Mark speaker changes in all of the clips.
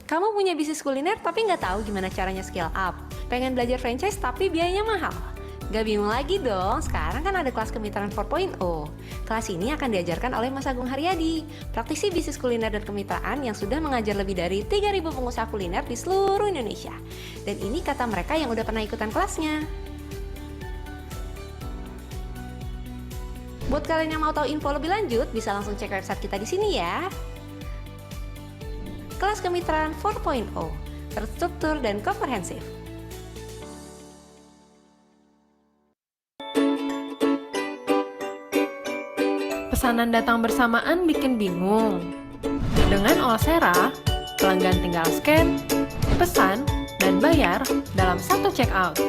Speaker 1: Kamu punya bisnis kuliner tapi nggak tahu gimana caranya scale up? Pengen belajar franchise tapi biayanya mahal? Gak bingung lagi dong, sekarang kan ada kelas kemitraan 4.0. Kelas ini akan diajarkan oleh Mas Agung Haryadi, praktisi bisnis kuliner dan kemitraan yang sudah mengajar lebih dari 3.000 pengusaha kuliner di seluruh Indonesia. Dan ini kata mereka yang udah pernah ikutan kelasnya. Buat kalian yang mau tahu info lebih lanjut, bisa langsung cek website kita di sini ya. Kelas Kemitraan 4.0, terstruktur dan komprehensif.
Speaker 2: Pesanan datang bersamaan bikin bingung. Dengan Olsera, pelanggan tinggal scan, pesan, dan bayar dalam satu checkout.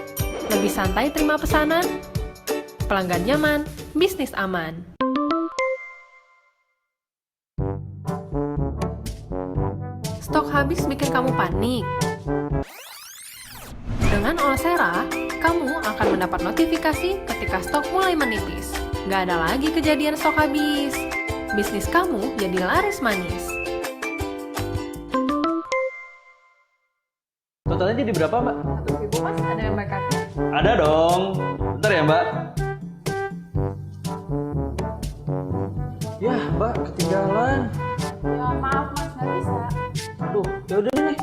Speaker 2: Lebih santai terima pesanan, pelanggan nyaman, bisnis aman. Stok habis bikin kamu panik. Dengan Olsera, kamu akan mendapat notifikasi ketika stok mulai menipis. Gak ada lagi kejadian stok habis. Bisnis kamu jadi laris manis.
Speaker 3: Totalnya jadi berapa, Mbak?
Speaker 4: 1.000 Mas, ada yang Mbak kartu?
Speaker 3: Ada dong. Bentar ya, Mbak. Ya, Mbak, ketinggalan.
Speaker 4: Ya maaf Mas, nggak bisa.
Speaker 3: Aduh, ya udah nih.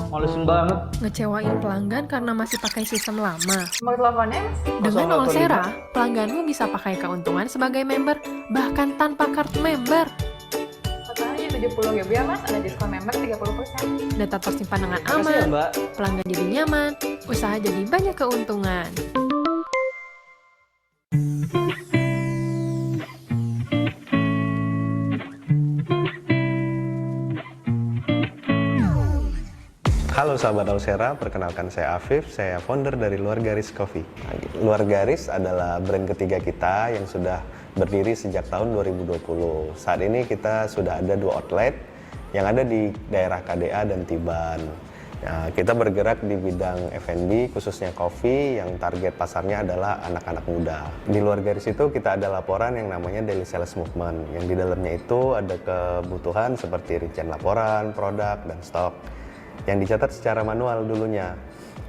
Speaker 3: Malesin banget.
Speaker 2: Ngecewain pelanggan karena masih pakai sistem lama.
Speaker 4: Mau teleponnya Mas?
Speaker 2: Dengan
Speaker 3: 085.
Speaker 2: Olsera, pelangganmu bisa pakai keuntungan sebagai member, bahkan tanpa kartu member.
Speaker 4: Totalnya 70.000 ya Mas, ada diskon member 30%.
Speaker 2: Data tersimpan dengan
Speaker 3: Makasih ya,
Speaker 2: aman,
Speaker 3: Mbak.
Speaker 2: pelanggan jadi nyaman, usaha jadi banyak keuntungan.
Speaker 5: Halo sahabat Olsera, perkenalkan saya Afif, saya founder dari Luar Garis Coffee. Luar Garis adalah brand ketiga kita yang sudah berdiri sejak tahun 2020. Saat ini kita sudah ada 2 outlet yang ada di daerah KDA dan Tiban. Nah, kita bergerak di bidang F&B, khususnya kopi, yang target pasarnya adalah anak-anak muda. Di Luar Garis itu kita ada laporan yang namanya Daily Sales Movement, yang di dalamnya itu ada kebutuhan seperti rincian laporan, produk, dan stok yang dicatat secara manual dulunya.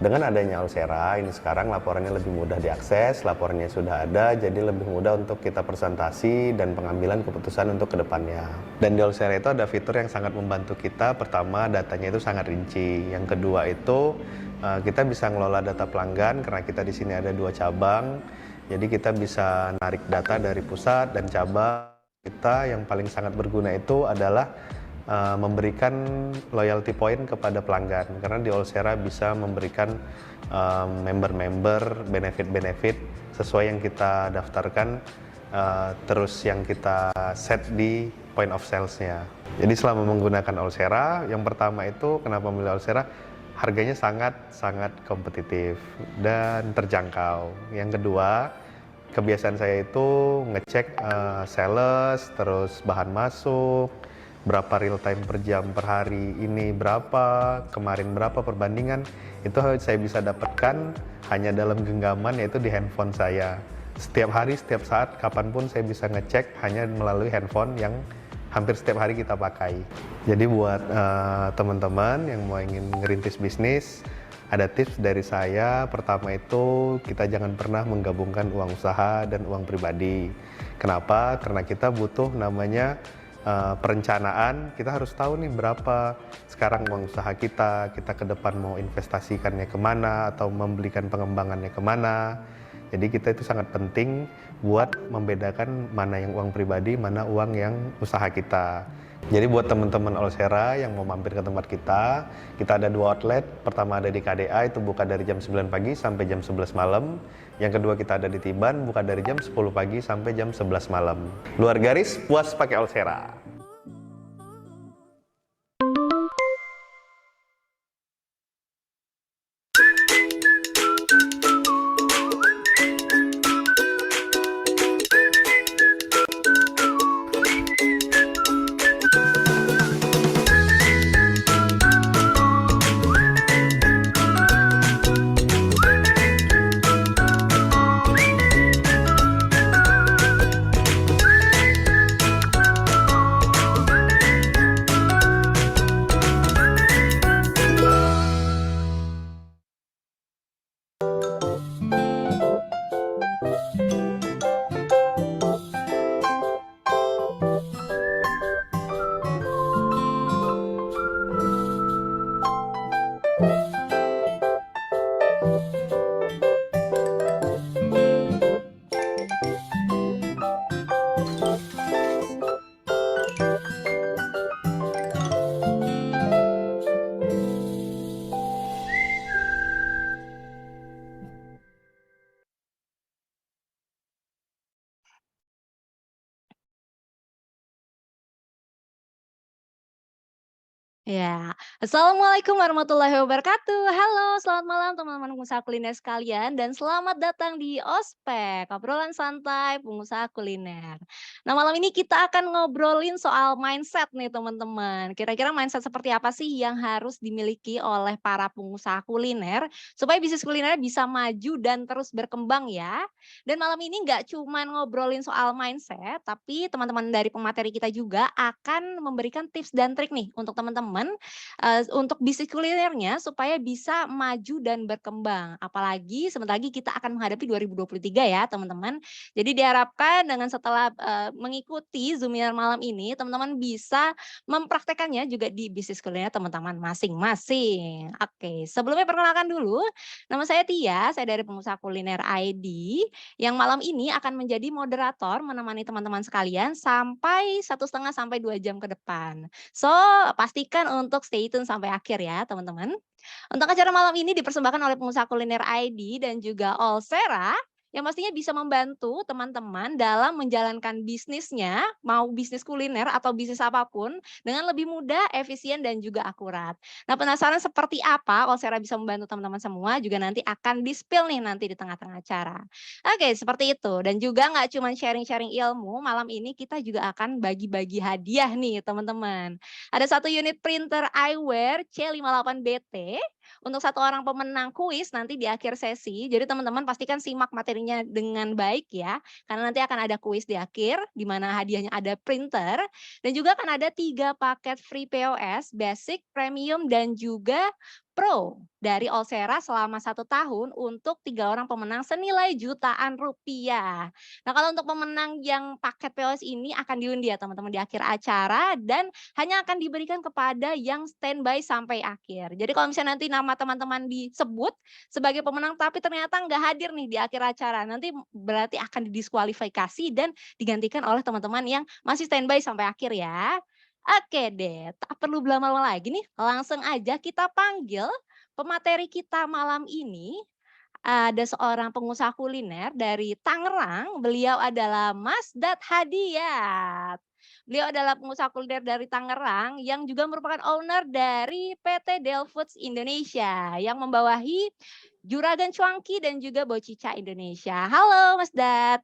Speaker 5: Dengan adanya Olsera, ini sekarang laporannya lebih mudah diakses, laporannya sudah ada, jadi lebih mudah untuk kita presentasi dan pengambilan keputusan untuk kedepannya. Dan di Olsera itu ada fitur yang sangat membantu kita. Pertama, datanya itu sangat rinci. Yang kedua itu, kita bisa ngelola data pelanggan, karena kita di sini ada 2 cabang. Jadi kita bisa narik data dari pusat dan cabang. Kita yang paling sangat berguna itu adalah memberikan loyalty point kepada pelanggan, karena di Olsera bisa memberikan member-member benefit-benefit sesuai yang kita daftarkan, terus yang kita set di point of sales-nya. Jadi selama menggunakan Olsera, yang pertama itu kenapa memilih Olsera, harganya sangat kompetitif dan terjangkau. Yang kedua, kebiasaan saya itu ngecek sales, terus bahan masuk, berapa real time per jam per hari ini berapa, kemarin berapa perbandingan, itu saya bisa dapatkan hanya dalam genggaman, yaitu di handphone saya. Setiap hari, setiap saat, kapanpun saya bisa ngecek hanya melalui handphone yang hampir setiap hari kita pakai. Jadi buat teman-teman yang mau ingin ngerintis bisnis, ada tips dari saya. Pertama itu, kita jangan pernah menggabungkan uang usaha dan uang pribadi. Kenapa? Karena kita butuh namanya perencanaan. Kita harus tahu nih berapa sekarang uang usaha kita ke depan mau investasikannya kemana atau membelikan pengembangannya kemana. Jadi kita itu sangat penting buat membedakan mana yang uang pribadi, mana uang yang usaha kita. Jadi buat teman-teman Olsera yang mau mampir ke tempat kita ada 2 outlet. Pertama ada di KDA, itu buka dari jam 9 pagi sampai jam 11 malam. Yang kedua kita ada di Tiban, buka dari jam 10 pagi sampai jam 11 malam. Luar Garis, puas pakai Olsera.
Speaker 1: Ya, Assalamualaikum warahmatullahi wabarakatuh. Halo, selamat malam teman-teman pengusaha kuliner sekalian dan selamat datang di Ospek, obrolan santai pengusaha kuliner. Nah, malam ini kita akan ngobrolin soal mindset nih teman-teman. Kira-kira mindset seperti apa sih yang harus dimiliki oleh para pengusaha kuliner supaya bisnis kuliner bisa maju dan terus berkembang ya. Dan malam ini nggak cuma ngobrolin soal mindset, tapi teman-teman dari pemateri kita juga akan memberikan tips dan trik nih untuk teman-teman untuk bisnis kulinernya supaya bisa maju dan berkembang. Apalagi sebentar lagi kita akan menghadapi 2023 ya teman-teman. Jadi diharapkan dengan setelah mengikuti Zoominar malam ini, teman-teman bisa mempraktekannya juga di bisnis kuliner teman-teman masing-masing. Oke, sebelumnya perkenalkan dulu, nama saya Tia, saya dari Pengusaha Kuliner ID yang malam ini akan menjadi moderator menemani teman-teman sekalian sampai 1,5 sampai 2 jam ke depan. So, pastikan untuk stay tune sampai akhir ya, teman-teman. Untuk acara malam ini dipersembahkan oleh Pengusaha Kuliner ID dan juga Olsera yang pastinya bisa membantu teman-teman dalam menjalankan bisnisnya, mau bisnis kuliner atau bisnis apapun, dengan lebih mudah, efisien, dan juga akurat. Nah, penasaran seperti apa Olsera bisa membantu teman-teman semua juga nanti akan di-spill nih nanti di tengah-tengah acara. Oke, seperti itu. Dan juga nggak cuma sharing-sharing ilmu, malam ini kita juga akan bagi-bagi hadiah nih teman-teman. Ada satu unit printer eyewear C58BT untuk satu orang pemenang kuis nanti di akhir sesi. Jadi teman-teman pastikan simak materinya dengan baik ya, karena nanti akan ada kuis di akhir, di mana hadiahnya ada printer, dan juga akan ada 3 paket free POS, basic, premium, dan juga Pro dari Olsera selama 1 tahun untuk 3 orang pemenang senilai jutaan rupiah. Nah, kalau untuk pemenang yang paket POS ini akan diundi ya teman-teman di akhir acara dan hanya akan diberikan kepada yang standby sampai akhir. Jadi kalau misalnya nanti nama teman-teman disebut sebagai pemenang tapi ternyata nggak hadir nih di akhir acara, nanti berarti akan didiskualifikasi dan digantikan oleh teman-teman yang masih standby sampai akhir ya. Oke deh, tak perlu berlama-lama lagi nih, langsung aja kita panggil pemateri kita malam ini. Ada seorang pengusaha kuliner dari Tangerang, beliau adalah Mas Dat Hadiat. Beliau adalah pengusaha kuliner dari Tangerang yang juga merupakan owner dari PT Del Foods Indonesia yang membawahi Juragan Cuanki dan juga Bocica Indonesia. Halo Mas Dat.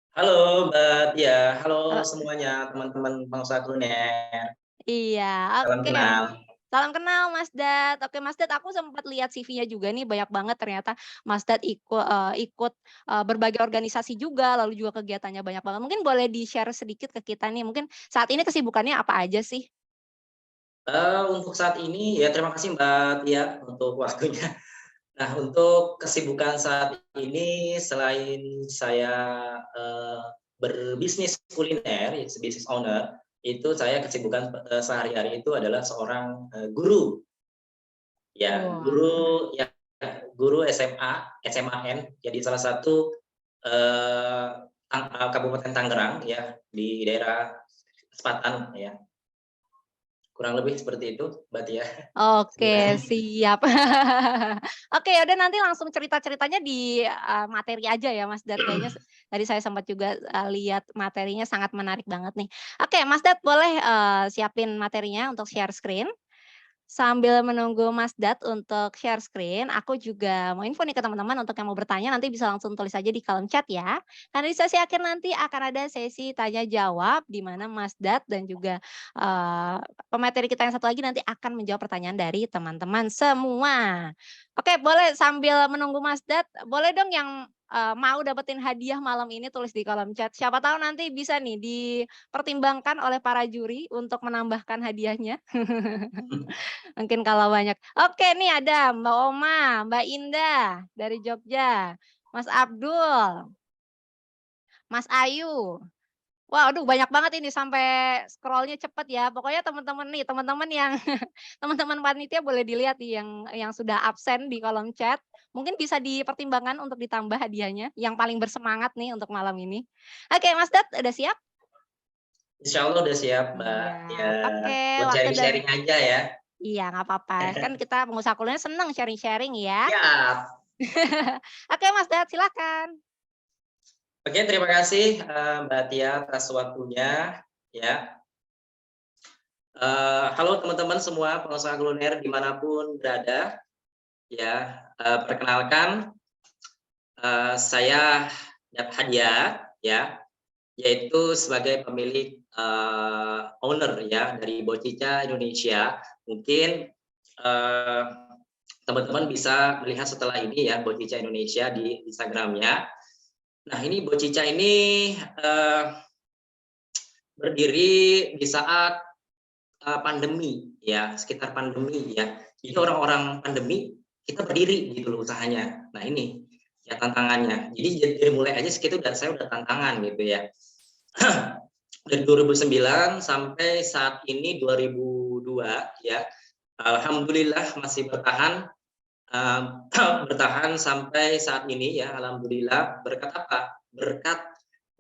Speaker 6: Halo Mbak Tia, halo
Speaker 1: Halo.
Speaker 6: semuanya teman-teman pengusaha kuliner.
Speaker 1: Iya,
Speaker 6: Salam
Speaker 1: oke.
Speaker 6: kenal.
Speaker 1: Salam kenal Mas Dat. Oke Mas Dat, aku sempat lihat CV-nya juga nih banyak banget ternyata Mas Dat ikut berbagai organisasi juga, lalu juga kegiatannya banyak banget. Mungkin boleh di-share sedikit ke kita nih, mungkin saat ini kesibukannya apa aja sih?
Speaker 6: Untuk saat ini ya terima kasih Mbak Tia untuk waktunya. Nah untuk kesibukan saat ini selain saya berbisnis kuliner, ya, business owner, itu saya kesibukan sehari-hari itu adalah seorang guru. Ya,
Speaker 1: Wah.
Speaker 6: guru SMA, SMAN, jadi salah satu eh, Kabupaten Tangerang ya di daerah Selatan ya. Kurang lebih seperti itu, Mbak Tia.
Speaker 1: Oke, siap. Oke, ya udah nanti langsung cerita-ceritanya di materi aja ya Mas Dat. Kayaknya tadi saya sempat juga lihat materinya sangat menarik banget nih. Oke, Mas Dat boleh siapin materinya untuk share screen. Sambil menunggu Mas Dat untuk share screen, aku juga mau info nih ke teman-teman untuk yang mau bertanya nanti bisa langsung tulis aja di kolom chat ya. Karena di sesi akhir nanti akan ada sesi tanya jawab di mana Mas Dat dan juga pemateri kita yang satu lagi nanti akan menjawab pertanyaan dari teman-teman semua. Oke, boleh sambil menunggu Mas Dat, boleh dong yang mau dapetin hadiah malam ini tulis di kolom chat. Siapa tahu nanti bisa nih dipertimbangkan oleh para juri untuk menambahkan hadiahnya. Mungkin kalau banyak. Oke nih ada Mbak Oma, Mbak Indah dari Jogja, Mas Abdul, Mas Ayu,
Speaker 7: Wah, aduh banyak banget ini sampai scroll-nya cepet ya. Pokoknya teman-teman nih, teman-teman yang teman-teman panitia boleh dilihat nih yang sudah absen di kolom chat. Mungkin bisa dipertimbangkan untuk ditambah hadiahnya, yang paling bersemangat nih untuk malam ini. Oke, Mas Dad udah siap?
Speaker 6: Insya Allah udah siap, Mbak. Ya,
Speaker 7: Siap. Oke,
Speaker 6: buat
Speaker 7: waktu dan
Speaker 6: sharing-sharing aja ya.
Speaker 7: iya nggak apa-apa. Kan kita pengusaha kuliner seneng sharing-sharing ya.
Speaker 6: Siap.
Speaker 7: Oke, Mas Dad silakan.
Speaker 6: Oke, terima kasih Mbak Tia atas waktunya. Ya, halo teman-teman semua pengusaha kuliner dimanapun berada. Ya, perkenalkan saya dapat hadiah ya, yaitu sebagai pemilik owner ya dari Bocica Indonesia. Mungkin teman-teman bisa melihat setelah ini ya Bocica Indonesia di Instagramnya. Nah, ini Bocica ini berdiri di saat pandemi ya, sekitar pandemi ya. Jadi orang-orang pandemi kita berdiri gitu loh usahanya. Nah, ini ya tantangannya. Jadi mulai aja segitu dan saya udah tantangan gitu ya. Dari 2009 sampai saat ini 2002 ya. Alhamdulillah masih bertahan bertahan sampai saat ini ya, alhamdulillah. Berkat apa? Berkat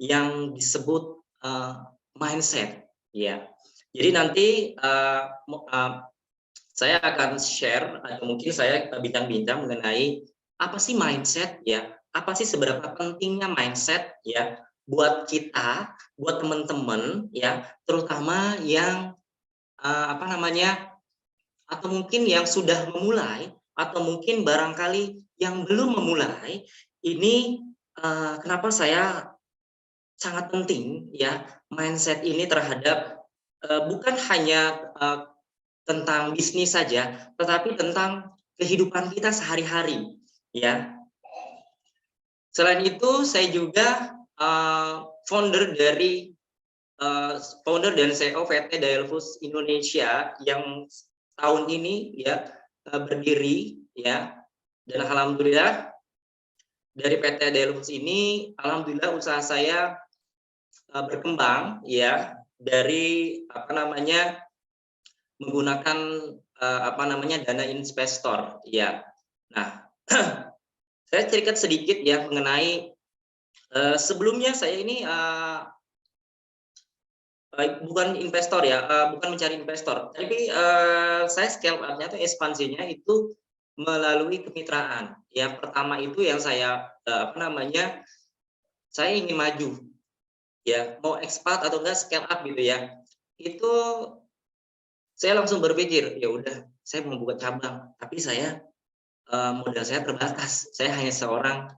Speaker 6: yang disebut mindset ya. Jadi nanti saya akan share atau mungkin saya bincang-bincang mengenai apa sih mindset ya, apa sih seberapa pentingnya mindset ya buat kita, buat teman-teman ya, terutama yang apa namanya, atau mungkin yang sudah memulai atau mungkin barangkali yang belum memulai. Ini kenapa saya sangat penting ya mindset ini terhadap bukan hanya tentang bisnis saja, tetapi tentang kehidupan kita sehari-hari ya. Selain itu saya juga founder dan CEO PT Dialfus Indonesia yang tahun ini ya berdiri ya, dan alhamdulillah dari PT Dialfus ini alhamdulillah usaha saya berkembang ya, dari apa namanya menggunakan apa namanya dana investor ya. Nah, saya cerita sedikit ya mengenai sebelumnya saya ini bukan investor ya, bukan mencari investor, tapi saya scale up-nya atau ekspansinya itu melalui kemitraan. Yang pertama itu yang saya apa namanya, saya ingin maju ya, mau expand atau enggak scale up gitu ya. Itu saya langsung berpikir, ya udah saya mau buka cabang, tapi saya modal saya terbatas. Saya hanya seorang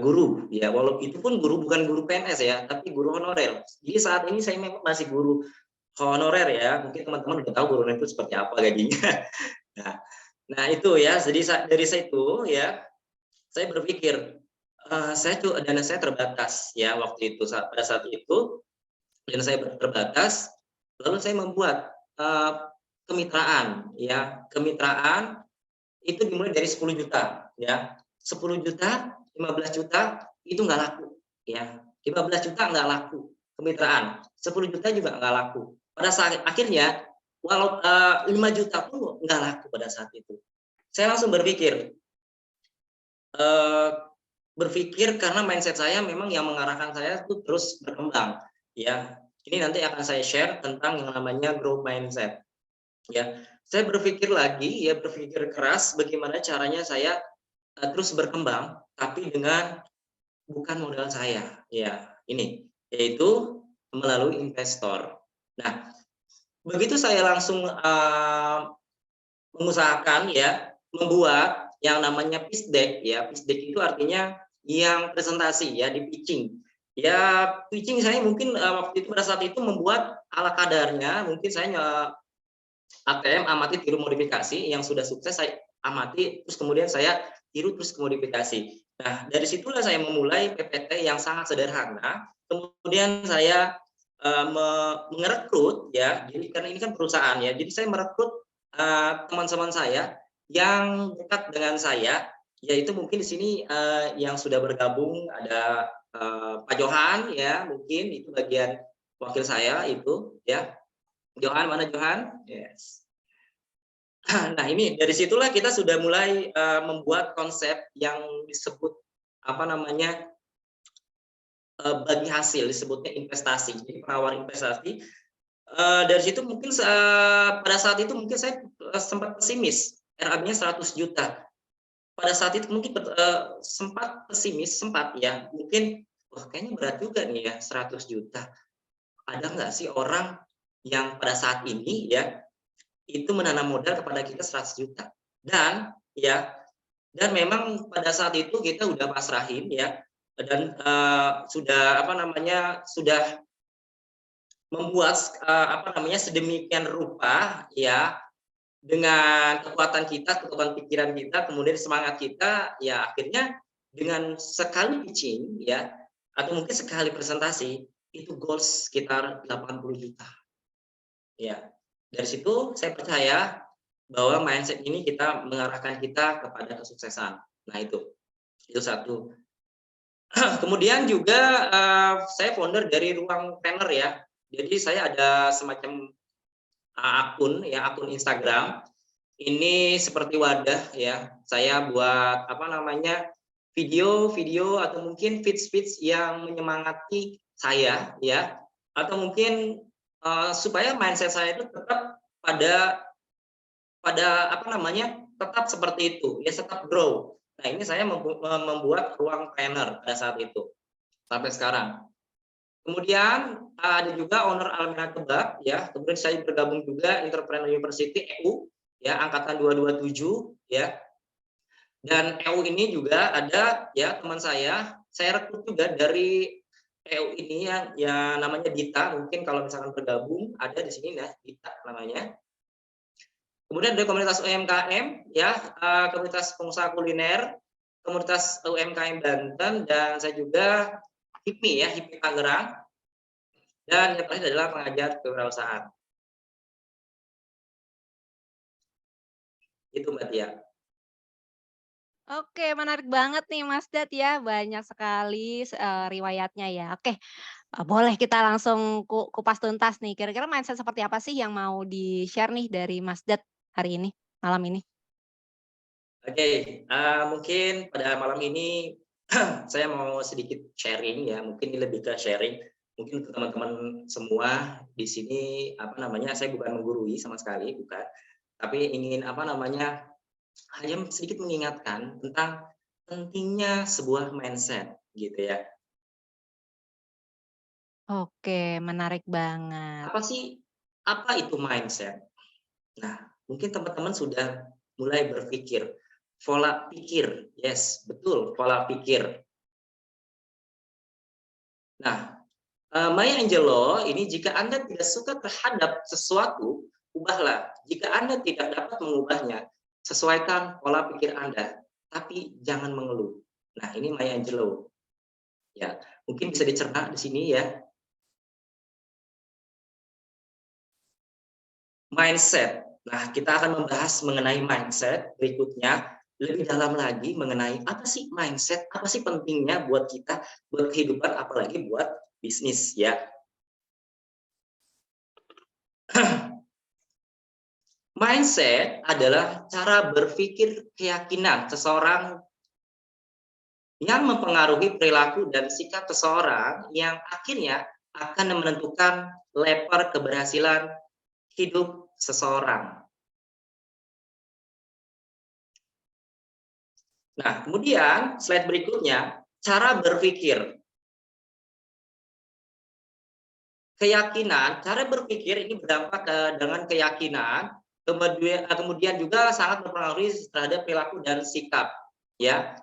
Speaker 6: guru ya, walaupun itu pun guru bukan guru PNS ya, tapi guru honorer. Jadi saat ini saya memang masih guru honorer ya. Mungkin teman-teman udah tahu guru honorer itu seperti apa gajinya. Nah itu ya. Jadi dari situ ya, saya berpikir dana saya terbatas ya waktu itu, pada saat itu dana saya terbatas. Lalu saya membuat kemitraan ya. Kemitraan itu dimulai dari 10 juta ya. 10 juta, 15 juta itu nggak laku ya. 15 juta nggak laku kemitraan, 10 juta juga nggak laku. Pada saat akhirnya walau 5 juta pun nggak laku pada saat itu. Saya langsung berpikir karena mindset saya memang yang mengarahkan saya itu terus berkembang ya. Ini nanti akan saya share tentang yang namanya growth mindset ya. Saya berpikir lagi ya, berpikir keras bagaimana caranya saya terus berkembang, tapi dengan bukan modal saya ya, ini yaitu melalui investor. Nah, begitu saya langsung mengusahakan ya, membuat yang namanya pitch deck ya. Pitch deck itu artinya yang presentasi ya, di pitching ya. Pitching saya mungkin waktu itu pada saat itu membuat ala kadarnya. Mungkin saya ATM amati tiru modifikasi, yang sudah sukses saya amati terus kemudian saya tiru terus modifikasi. Nah, dari situlah saya memulai PPT yang sangat sederhana. Kemudian saya merekrut ya, jadi karena ini kan perusahaan ya, jadi saya merekrut teman-teman saya yang dekat dengan saya, yaitu mungkin di sini yang sudah bergabung ada Pak Johan ya, mungkin itu bagian wakil saya itu ya. Johan, mana Johan? Yes. Nah, ini dari situlah kita sudah mulai membuat konsep yang disebut apa namanya bagi hasil, disebutnya investasi. Jadi penawar investasi. Dari situ mungkin pada saat itu mungkin saya sempat pesimis, RA-nya 100 juta. Pada saat itu mungkin sempat pesimis, sempat ya, mungkin wah kayaknya berat juga nih ya 100 juta. Ada nggak sih orang yang pada saat ini ya itu menanam modal kepada kita 100 juta. Dan ya, dan memang pada saat itu kita udah pasrahin ya, dan sudah apa namanya, sudah membuat apa namanya sedemikian rupa ya, dengan kekuatan kita, kekuatan pikiran kita, kemudian semangat kita, ya akhirnya dengan sekali pitching ya, atau mungkin sekali presentasi itu goals sekitar 80 juta. Ya, dari situ saya percaya bahwa mindset ini kita mengarahkan kita kepada kesuksesan. Nah itu satu. Kemudian juga saya founder dari Ruang Planner ya. Jadi saya ada semacam akun ya, akun Instagram. Ini seperti wadah ya. Saya buat apa namanya video-video atau mungkin feeds yang menyemangati saya ya, atau mungkin supaya mindset saya itu tetap pada apa namanya, tetap seperti itu ya, tetap grow. Nah ini saya membuat Ruang Planner pada saat itu sampai sekarang. Kemudian ada juga owner Almira Kebab ya, kemudian saya bergabung juga Entrepreneur University EU ya, angkatan 227 ya. Dan EU ini juga ada ya teman saya rekrut juga dari EU ini yang namanya Dita, mungkin kalau misalkan bergabung ada di sini ya, Dita namanya. Kemudian dari komunitas UMKM ya, komunitas pengusaha kuliner, komunitas UMKM Banten, dan saya juga HIPMI ya, HIPMI Tangerang, dan yang terakhir adalah pengajar kewirausahaan. Itu Mbak Tia.
Speaker 7: Oke, menarik banget nih Mas Dad ya, banyak sekali riwayatnya ya. Oke, boleh kita langsung kupas tuntas nih. Kira-kira mindset seperti apa sih yang mau di-share nih dari Mas Dad hari ini, malam ini?
Speaker 6: Oke, mungkin pada malam ini saya mau sedikit sharing ya, mungkin ini lebih ke sharing, mungkin ke teman-teman semua di sini apa namanya, saya bukan menggurui sama sekali, bukan, tapi ingin apa namanya, hanya sedikit mengingatkan tentang pentingnya sebuah mindset gitu ya.
Speaker 7: Oke, menarik banget.
Speaker 6: Apa itu mindset? Nah, mungkin teman-teman sudah mulai berpikir, pola pikir, yes, betul, pola pikir. Nah, Maya Angelou ini, jika Anda tidak suka terhadap sesuatu, ubahlah. Jika Anda tidak dapat mengubahnya, sesuaikan pola pikir Anda, tapi jangan mengeluh. Nah, ini Maya Angelou. Ya, mungkin bisa dicerna di sini ya. Mindset. Nah, kita akan membahas mengenai mindset berikutnya, lebih dalam lagi mengenai apa sih mindset, apa sih pentingnya buat kita, buat kehidupan, apalagi buat bisnis ya. Mindset adalah cara berpikir keyakinan seseorang yang mempengaruhi perilaku dan sikap seseorang yang akhirnya akan menentukan level keberhasilan hidup seseorang. Nah, kemudian slide berikutnya, cara berpikir. Keyakinan, cara berpikir ini berdampak dengan keyakinan, kemudian juga sangat mempengaruhi terhadap perilaku dan sikap, ya.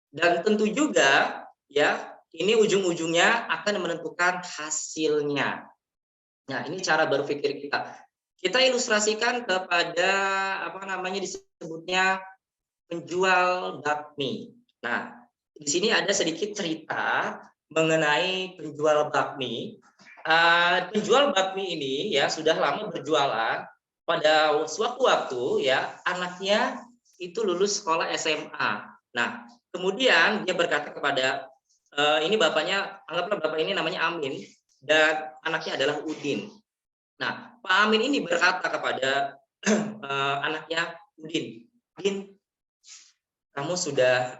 Speaker 6: Dan tentu juga, ya, ini ujung-ujungnya akan menentukan hasilnya. Nah, ini cara berpikir kita. Kita ilustrasikan kepada apa namanya disebutnya penjual bakmi. Nah, di sini ada sedikit cerita mengenai penjual bakmi. Penjual bakmi ini ya sudah lama berjualan. Pada suatu waktu ya anaknya itu lulus sekolah SMA. Nah, kemudian dia berkata kepada ini bapaknya, anggaplah bapak ini namanya Amin. dan anaknya adalah Udin. Nah, Pak Amin ini berkata kepada anaknya Udin, Udin, kamu sudah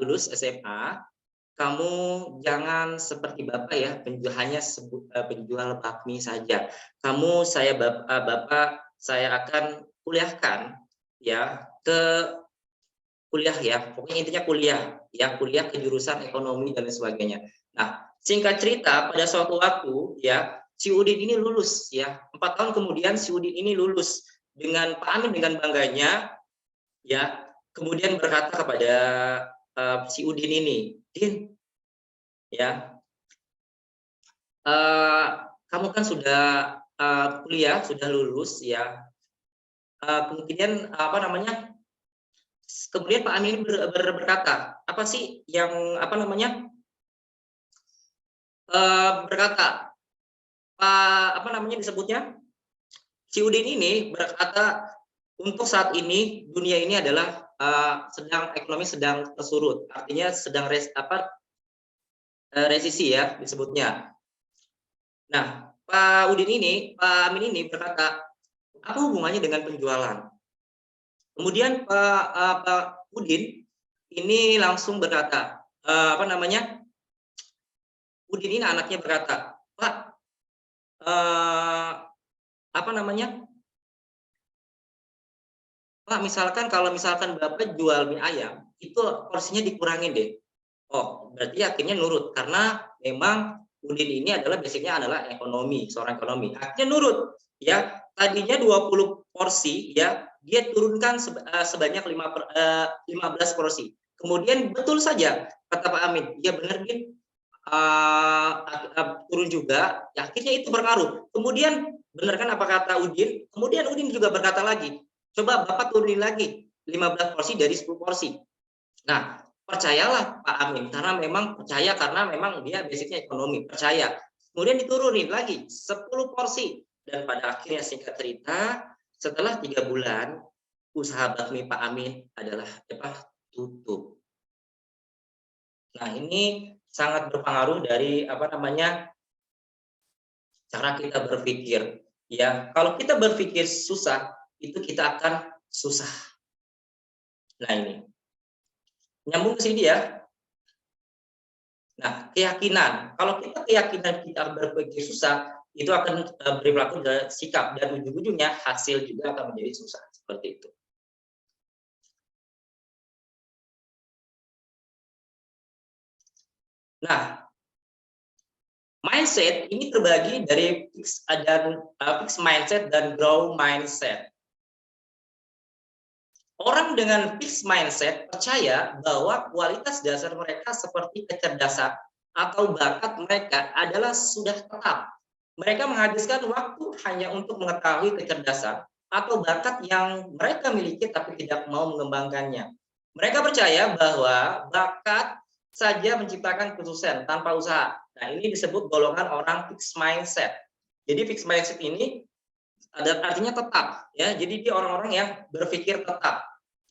Speaker 6: lulus SMA, kamu jangan seperti Bapak ya, penjual bakmi saja. Bapak saya akan kuliahkan ya ke kuliah ya, pokoknya intinya kuliah ya, kuliah ke jurusan ekonomi dan lain sebagainya. Nah, singkat cerita pada suatu waktu ya si Udin ini lulus ya, 4 tahun kemudian si Udin ini lulus dengan Pak Amin dengan bangganya ya, kemudian berkata kepada si Udin ini, Din ya, kamu kan sudah kuliah, sudah lulus ya, kemudian apa namanya, kemudian Pak Amin berkata, apa sih yang apa namanya, berkata, apa namanya disebutnya, si Udin ini berkata, untuk saat ini dunia ini adalah ekonomi sedang tersurut, artinya sedang resesi ya disebutnya. Nah, Pak Amin ini berkata, apa hubungannya dengan penjualan? Kemudian Pak Udin ini langsung berkata, apa namanya? Udin ini anaknya berkata, Pak, apa namanya? Pak, kalau misalkan Bapak jual mie ayam, itu porsinya dikurangin deh. Oh, berarti akhirnya nurut karena memang Udin ini adalah basicnya adalah ekonomi, seorang ekonomi. Akhirnya nurut, ya. Tadinya 20 porsi, ya, dia turunkan sebanyak 15 porsi. Kemudian betul saja kata Pak Amin, ya benar Din, turun juga. Ya, akhirnya itu berpengaruh. Kemudian benar kan apa kata Udin? Kemudian Udin juga berkata lagi, coba Bapak turunin lagi 15 porsi dari 10 porsi. Nah, percayalah Pak Amin, karena memang dia basicnya ekonomi, percaya. Kemudian diturunin lagi 10 porsi. Dan pada akhirnya singkat cerita, setelah 3 bulan, usaha bakmi Pak Amin adalah tutup. Nah, ini sangat berpengaruh dari apa namanya, cara kita berpikir. Ya, kalau kita berpikir susah, itu kita akan susah. Nah, ini nyambung ke sini ya. Nah, keyakinan. Kalau keyakinan kita berpikir susah, itu akan berperilaku dari sikap dan ujung-ujungnya hasil juga akan menjadi susah seperti itu. Nah, mindset ini terbagi dari fixed mindset dan growth mindset. Orang dengan fixed mindset percaya bahwa kualitas dasar mereka seperti kecerdasan atau bakat mereka adalah sudah tetap. Mereka menghabiskan waktu hanya untuk mengetahui kecerdasan atau bakat yang mereka miliki tapi tidak mau mengembangkannya. Mereka percaya bahwa bakat saja menciptakan kesuksesan tanpa usaha. Nah, ini disebut golongan orang fixed mindset. Jadi fixed mindset ini artinya tetap, ya. Jadi dia orang-orang yang berpikir tetap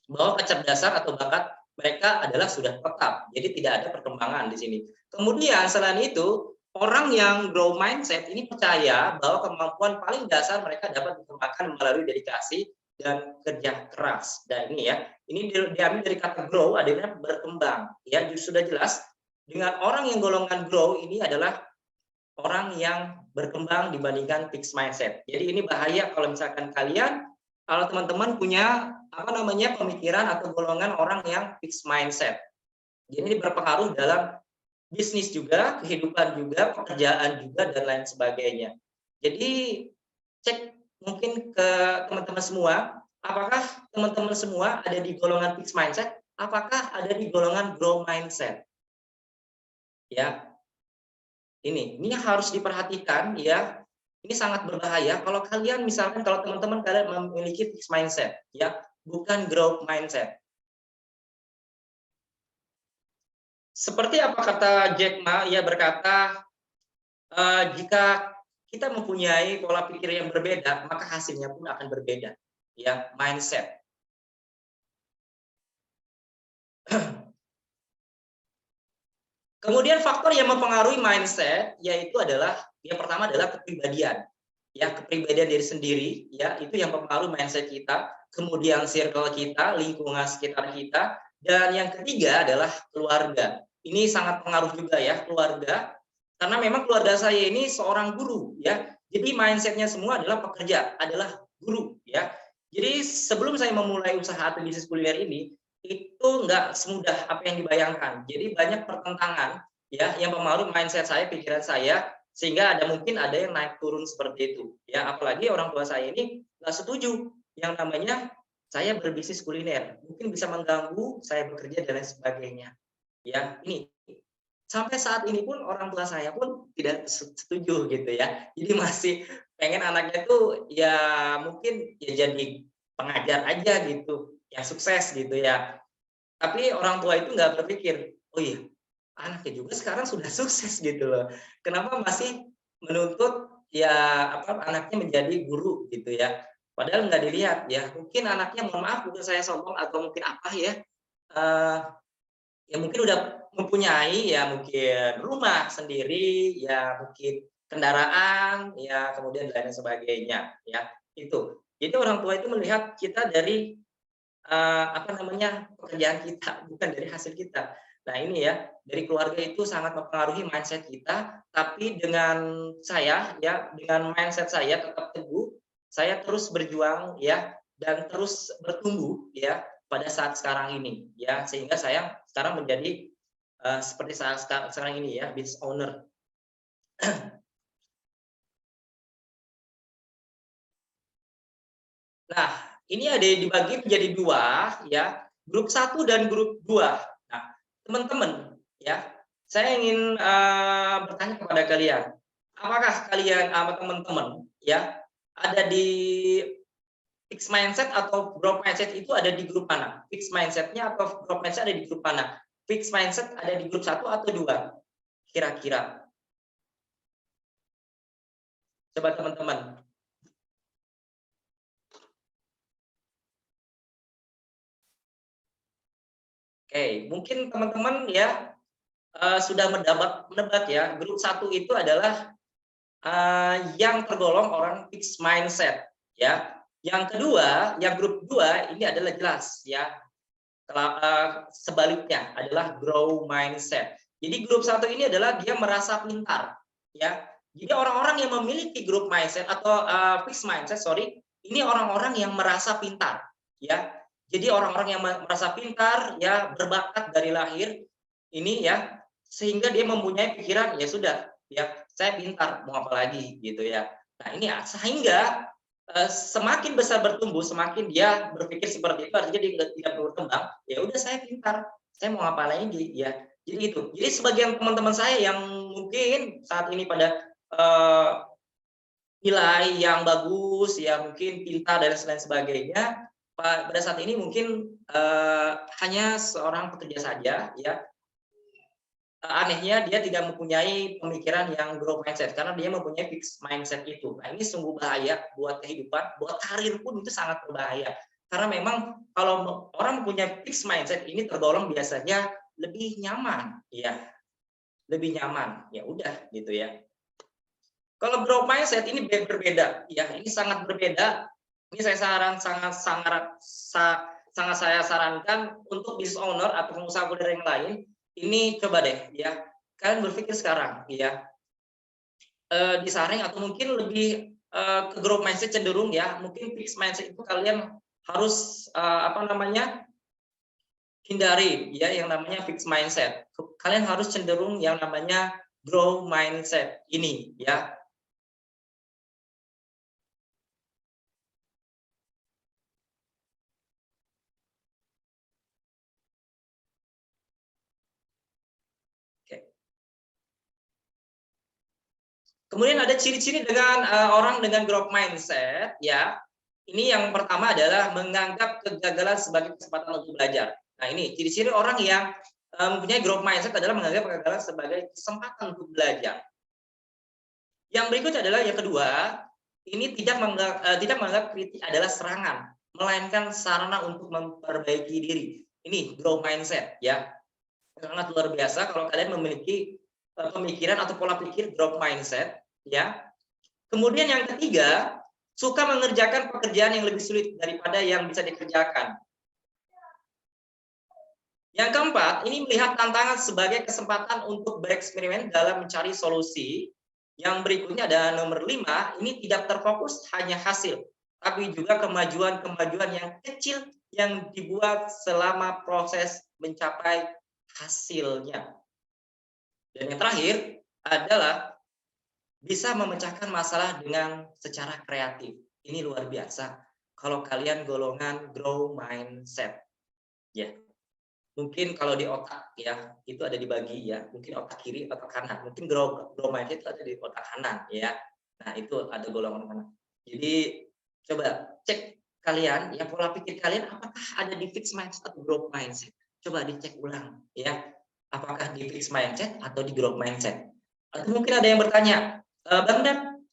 Speaker 6: bahwa kecerdasan atau bakat mereka adalah sudah tetap. Jadi tidak ada perkembangan di sini. Kemudian selain itu, orang yang grow mindset ini percaya bahwa kemampuan paling dasar mereka dapat dikembangkan melalui dedikasi dan kerja keras. Dan ini ya, ini diambil dari kata grow, adanya berkembang. Ya, sudah jelas. Dengan orang yang golongan grow ini adalah orang yang berkembang dibandingkan fixed mindset. Jadi ini bahaya kalau misalkan kalau teman-teman punya apa namanya pemikiran atau golongan orang yang fixed mindset. Jadi ini berpengaruh dalam bisnis juga, kehidupan juga, pekerjaan juga, dan lain sebagainya. Jadi cek mungkin ke teman-teman semua, apakah teman-teman semua ada di golongan fixed mindset, apakah ada di golongan growth mindset? Ya, ini harus diperhatikan ya. Ini sangat berbahaya kalau kalian misalkan kalau teman-teman kalian memiliki fixed mindset, ya, bukan growth mindset. Seperti apa kata Jack Ma, ia berkata, jika kita mempunyai pola pikir yang berbeda, maka hasilnya pun akan berbeda. Ya, mindset. Kemudian faktor yang mempengaruhi mindset yaitu adalah Yang pertama adalah kepribadian. Ya, kepribadian diri sendiri, ya, itu yang mempengaruhi mindset kita, kemudian circle kita, lingkungan sekitar kita, dan yang ketiga adalah keluarga. Ini sangat pengaruh juga ya, keluarga, karena memang keluarga saya ini seorang guru, ya. Jadi mindsetnya semua adalah pekerja, adalah guru, ya. Jadi sebelum saya memulai usaha atau bisnis kuliner ini, itu nggak semudah apa yang dibayangkan. Jadi banyak pertentangan, ya, yang mempengaruhi mindset saya, pikiran saya, sehingga mungkin ada yang naik turun seperti itu, ya. Apalagi orang tua saya ini nggak setuju yang namanya saya berbisnis kuliner, mungkin bisa mengganggu saya bekerja dan lain sebagainya, ya. Ini sampai saat ini pun orang tua saya pun tidak setuju gitu ya. Jadi masih pengen anaknya tuh ya mungkin ya jadi pengajar aja gitu, yang sukses gitu ya. Tapi orang tua itu nggak berpikir, oh iya, anaknya juga sekarang sudah sukses gitu loh. Kenapa masih menuntut ya anaknya menjadi guru gitu ya. Padahal nggak dilihat ya. Mungkin anaknya, mohon maaf mungkin saya sombong atau mungkin apa ya. Ya mungkin udah mempunyai ya mungkin rumah sendiri, ya mungkin kendaraan, ya kemudian lain sebagainya ya. Itu. Jadi orang tua itu melihat kita dari pekerjaan kita, bukan dari hasil kita. Nah ini ya, dari keluarga itu sangat mempengaruhi mindset kita, tapi dengan saya ya, dengan mindset saya tetap teguh, saya terus berjuang ya, dan terus bertumbuh ya pada saat sekarang ini ya, sehingga saya sekarang menjadi seperti saat sekarang ini ya, business owner. Nah, ini ada dibagi menjadi dua ya, grup 1 dan grup 2. Nah, teman-teman ya, saya ingin bertanya kepada kalian, apakah kalian teman-teman ya ada di fixed mindset atau growth mindset itu ada di grup mana? Fixed mindsetnya atau growth mindset ada di grup mana? Fixed mindset ada di grup 1 atau 2? Kira-kira. Coba teman-teman. Oke, mungkin teman-teman ya sudah menebak ya, grup 1 itu adalah yang tergolong orang fixed mindset ya. Yang kedua, yang grup 2 ini adalah jelas ya. Sebaliknya adalah grow mindset. Jadi grup 1 ini adalah dia merasa pintar ya. Jadi orang-orang yang memiliki grup mindset atau fixed mindset, ini orang-orang yang merasa pintar ya. Jadi orang-orang yang merasa pintar ya, berbakat dari lahir ini ya, sehingga dia mempunyai pikiran ya sudah ya, saya pintar mau apa lagi gitu ya. Nah ini ya, sehingga semakin besar bertumbuh, semakin dia berpikir seperti itu, artinya dia tidak berkembang. Ya udah saya pintar, saya mau apa lagi ya. Jadi itu. Jadi sebagian teman-teman saya yang mungkin saat ini pada nilai yang bagus, ya mungkin pintar dan lain sebagainya, pada saat ini mungkin hanya seorang pekerja saja ya. Anehnya dia tidak mempunyai pemikiran yang growth mindset karena dia mempunyai fixed mindset itu. Nah, ini sungguh bahaya buat kehidupan, buat karir pun itu sangat berbahaya. Karena memang kalau orang mempunyai fixed mindset ini tergolong biasanya lebih nyaman, ya. Lebih nyaman. Ya udah gitu ya. Kalau growth mindset ini berbeda, ya. Ini sangat berbeda. Ini saya sangat saya sarankan untuk business owner atau pengusaha kuliner yang lain. Ini coba deh ya, kalian berpikir sekarang ya, disaring atau mungkin lebih ke growth mindset cenderung ya, mungkin fixed mindset itu kalian harus hindari ya yang namanya fixed mindset. Kalian harus cenderung yang namanya growth mindset ini ya. Kemudian ada ciri-ciri dengan orang dengan growth mindset ya. Ini yang pertama adalah menganggap kegagalan sebagai kesempatan untuk belajar. Nah, ini ciri-ciri orang yang mempunyai growth mindset adalah menganggap kegagalan sebagai kesempatan untuk belajar. Yang berikut adalah yang kedua, ini tidak menganggap kritik adalah serangan, melainkan sarana untuk memperbaiki diri. Ini growth mindset ya. Sangat luar biasa kalau kalian memiliki pemikiran atau pola pikir growth mindset. ya. Kemudian yang ketiga, suka mengerjakan pekerjaan yang lebih sulit daripada yang bisa dikerjakan. Yang keempat, ini melihat tantangan sebagai kesempatan untuk bereksperimen dalam mencari solusi. Yang berikutnya ada nomor 5, ini tidak terfokus hanya hasil, tapi juga kemajuan-kemajuan yang kecil yang dibuat selama proses mencapai hasilnya. Dan yang terakhir adalah bisa memecahkan masalah dengan secara kreatif. Ini luar biasa. Kalau kalian golongan grow mindset, ya. Mungkin kalau di otak ya itu ada dibagi ya, mungkin otak kiri atau kanan, mungkin grow mindset itu ada di otak kanan ya. Nah itu ada golongan kanan. Jadi coba cek kalian ya, pola pikir kalian apakah ada di fixed mindset atau growth mindset. Coba dicek ulang ya, apakah di fixed mindset atau di growth mindset. Atau mungkin ada yang bertanya, Bang Dan,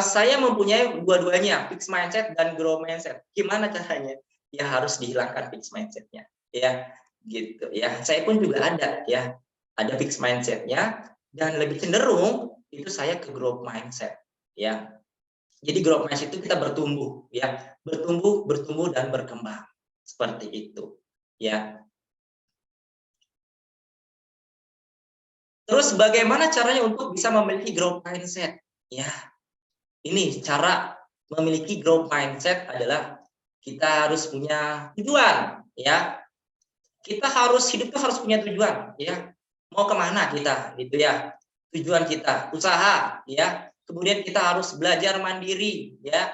Speaker 6: saya mempunyai dua-duanya, fixed mindset dan growth mindset. Gimana caranya? Ya harus dihilangkan fixed mindsetnya ya. Gitu ya, saya pun juga ada ya, ada fixed mindsetnya dan lebih cenderung itu saya ke growth mindset ya. Jadi growth mindset itu kita bertumbuh ya, bertumbuh dan berkembang seperti itu ya. Terus bagaimana caranya untuk bisa memiliki growth mindset ya? Ini cara memiliki growth mindset adalah kita harus punya tujuan ya. Kita hidup tuh harus punya tujuan ya, mau kemana kita gitu ya, tujuan kita usaha ya, kemudian kita harus belajar mandiri ya,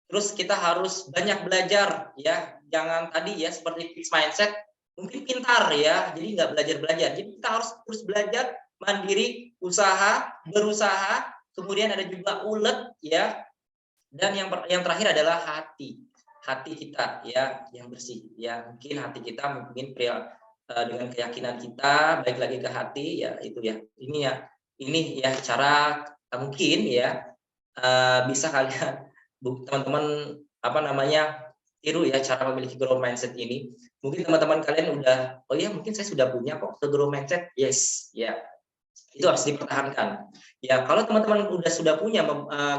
Speaker 6: terus kita harus banyak belajar ya, jangan tadi ya seperti fixed mindset mungkin pintar ya, jadi nggak belajar, jadi kita harus terus belajar mandiri, berusaha, kemudian ada juga ulet ya, dan yang terakhir adalah hati kita ya yang bersih ya, mungkin hati kita mungkin dengan keyakinan kita baik lagi ke hati ya, itu ya, ini ya cara mungkin ya bisa kalian teman-teman tiru ya cara memiliki growth mindset ini. Mungkin teman-teman kalian udah, oh ya mungkin saya sudah punya kok growth mindset, yes ya, itu harus dipertahankan ya. Kalau teman-teman sudah punya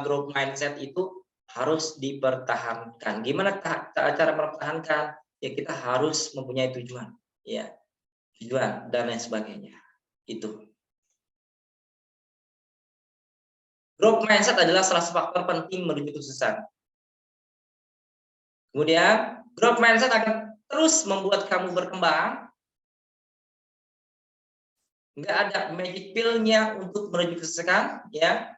Speaker 6: growth mindset itu harus dipertahankan. Gimana cara mempertahankan? Ya kita harus mempunyai tujuan, ya, tujuan dan lain sebagainya. Itu. Growth mindset adalah salah satu faktor penting menuju kesuksesan. Kemudian, growth mindset akan terus membuat kamu berkembang. Nggak ada magic pill-nya untuk menuju kesuksesan, ya.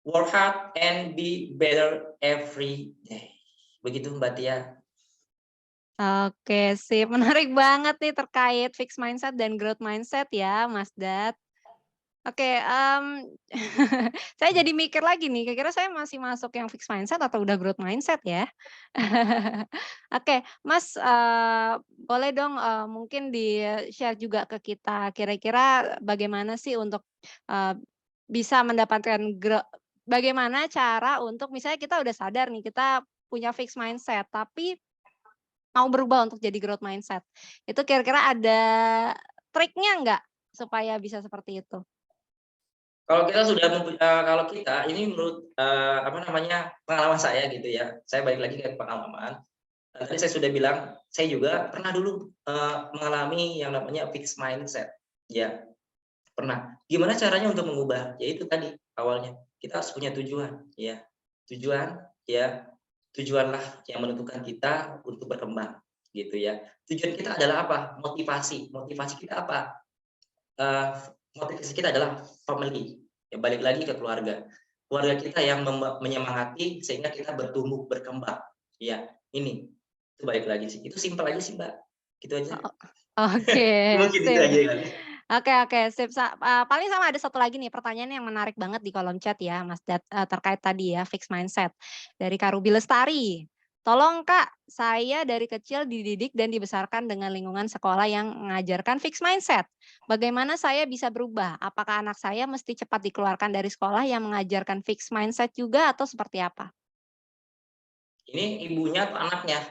Speaker 6: Work hard and be better every day. Begitu Mbak Tia.
Speaker 7: Oke, sip. Menarik banget nih terkait fixed mindset dan growth mindset ya, Mas Dat. Oke, saya jadi mikir lagi nih, kira-kira saya masih masuk yang fixed mindset atau udah growth mindset ya? Oke, Mas, boleh dong, mungkin di-share juga ke kita, kira-kira bagaimana sih untuk, bisa mendapatkan bagaimana cara untuk misalnya kita udah sadar nih, kita punya fixed mindset, tapi mau berubah untuk jadi growth mindset. Itu kira-kira ada triknya nggak supaya bisa seperti itu?
Speaker 6: Kalau kita kalau kita ini menurut pengalaman saya gitu ya. Saya balik lagi ke pengalaman. Tadi saya sudah bilang, saya juga pernah dulu mengalami yang namanya fixed mindset. Ya, pernah. Gimana caranya untuk mengubah? Ya itu tadi awalnya kita harus punya tujuan. Ya, tujuan ya. Tujuanlah yang menentukan kita untuk berkembang gitu ya. Tujuan kita adalah apa? Motivasi kita apa? Motivasi kita adalah family ya, balik lagi ke keluarga kita yang menyemangati sehingga kita bertumbuh berkembang ya. Ini itu balik lagi sih, itu simpel aja sih Mbak, gitu aja.
Speaker 7: Oke,
Speaker 6: Mungkin itu aja kali.
Speaker 7: Oke, sip. Paling sama ada satu lagi nih pertanyaan yang menarik banget di kolom chat ya, Mas Dat, terkait tadi ya fixed mindset dari Kak Ruby Lestari. Tolong Kak, saya dari kecil dididik dan dibesarkan dengan lingkungan sekolah yang mengajarkan fixed mindset. Bagaimana saya bisa berubah? Apakah anak saya mesti cepat dikeluarkan dari sekolah yang mengajarkan fixed mindset juga atau seperti apa?
Speaker 6: Ini ibunya atau anaknya?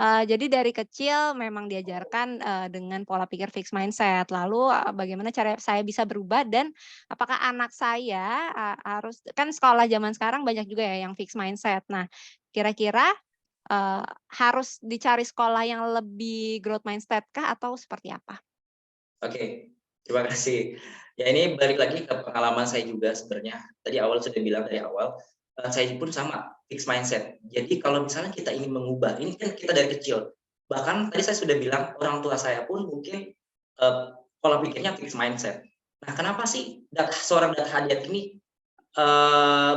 Speaker 7: Jadi dari kecil memang diajarkan, dengan pola pikir fixed mindset. Lalu, bagaimana cara saya bisa berubah dan apakah anak saya, harus kan sekolah zaman sekarang banyak juga ya yang fixed mindset. Nah, kira-kira, harus dicari sekolah yang lebih growth mindset kah atau seperti apa?
Speaker 6: Oke, terima kasih. Ya ini balik lagi ke pengalaman saya juga sebenarnya. Tadi awal sudah bilang dari awal, saya pun sama, fixed mindset. Jadi kalau misalnya kita ingin mengubah, ini kan kita dari kecil. Bahkan tadi saya sudah bilang, orang tua saya pun mungkin, pola pikirnya fixed mindset. Nah, kenapa sih seorang Data Hadiat ini,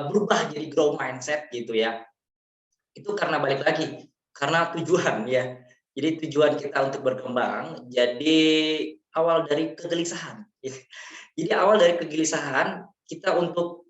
Speaker 6: berubah jadi grow mindset gitu ya? Itu karena balik lagi, karena tujuan ya. Jadi tujuan kita untuk berkembang, jadi awal dari kegelisahan. Jadi awal dari kegelisahan kita untuk,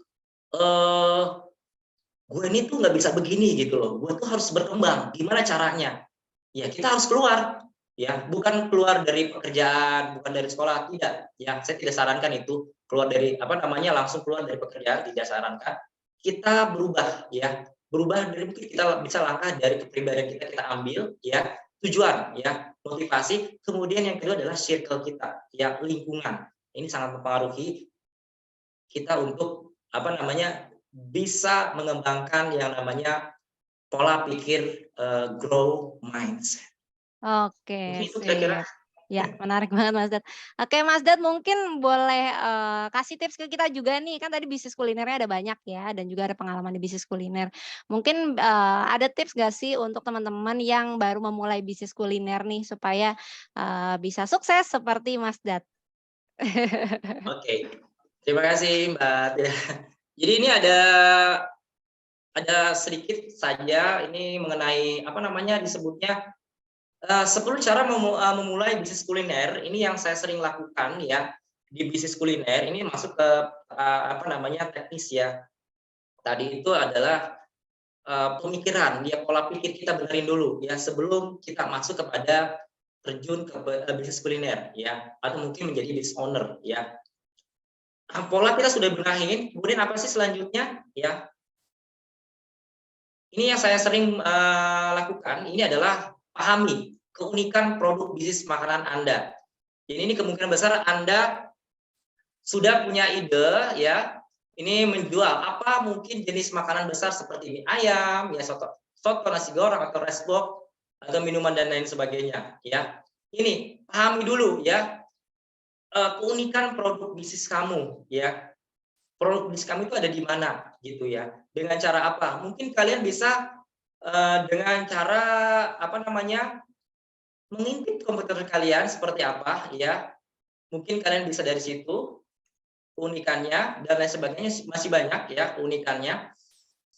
Speaker 6: gue ini tuh nggak bisa begini gitu loh, gue tuh harus berkembang, gimana caranya? Ya kita harus keluar, ya bukan keluar dari pekerjaan, bukan dari sekolah, tidak. Ya saya tidak sarankan itu, keluar dari apa namanya, langsung keluar dari pekerjaan, tidak sarankan. Kita berubah ya, berubah dari mungkin kita bisa langkah dari kepribadian kita, kita ambil ya, tujuan ya, motivasi, kemudian yang kedua adalah circle kita, ya lingkungan. Ini sangat mempengaruhi kita untuk apa namanya, bisa mengembangkan yang namanya pola pikir, grow mindset.
Speaker 7: Oke,
Speaker 6: Mungkin itu kira-kira.
Speaker 7: sip. Ya, menarik banget Mas Dad. Oke Mas Dad mungkin boleh, kasih tips ke kita juga nih, kan tadi bisnis kulinernya ada banyak ya, dan juga ada pengalaman di bisnis kuliner. Mungkin, ada tips nggak sih untuk teman-teman yang baru memulai bisnis kuliner nih, supaya, bisa sukses seperti Mas Dad?
Speaker 6: Oke, terima kasih Mbak. Jadi ini ada sedikit saja ini mengenai apa namanya, disebutnya 10 cara memulai bisnis kuliner. Ini yang saya sering lakukan ya di bisnis kuliner. Ini masuk ke apa namanya, teknis ya. Tadi itu adalah pemikiran, ya pola pikir kita benerin dulu ya sebelum kita masuk kepada terjun ke bisnis kuliner ya, atau mungkin menjadi business owner ya. Nah, pola kita sudah benahin, kemudian apa sih selanjutnya ya? Ini yang saya sering lakukan, ini adalah pahami keunikan produk bisnis makanan Anda. Jadi ini kemungkinan besar Anda sudah punya ide ya, ini menjual apa mungkin jenis makanan besar seperti mie ayam, ya soto, nasi goreng atau rice box atau minuman dan lain sebagainya ya. Ini pahami dulu ya keunikan produk bisnis kamu ya. Produk bisnis kamu itu ada di mana gitu ya. Dengan cara apa? Mungkin kalian bisa dengan cara apa namanya, mengintip komputer kalian seperti apa ya. Mungkin kalian bisa dari situ keunikannya dan lain sebagainya, masih banyak ya keunikannya.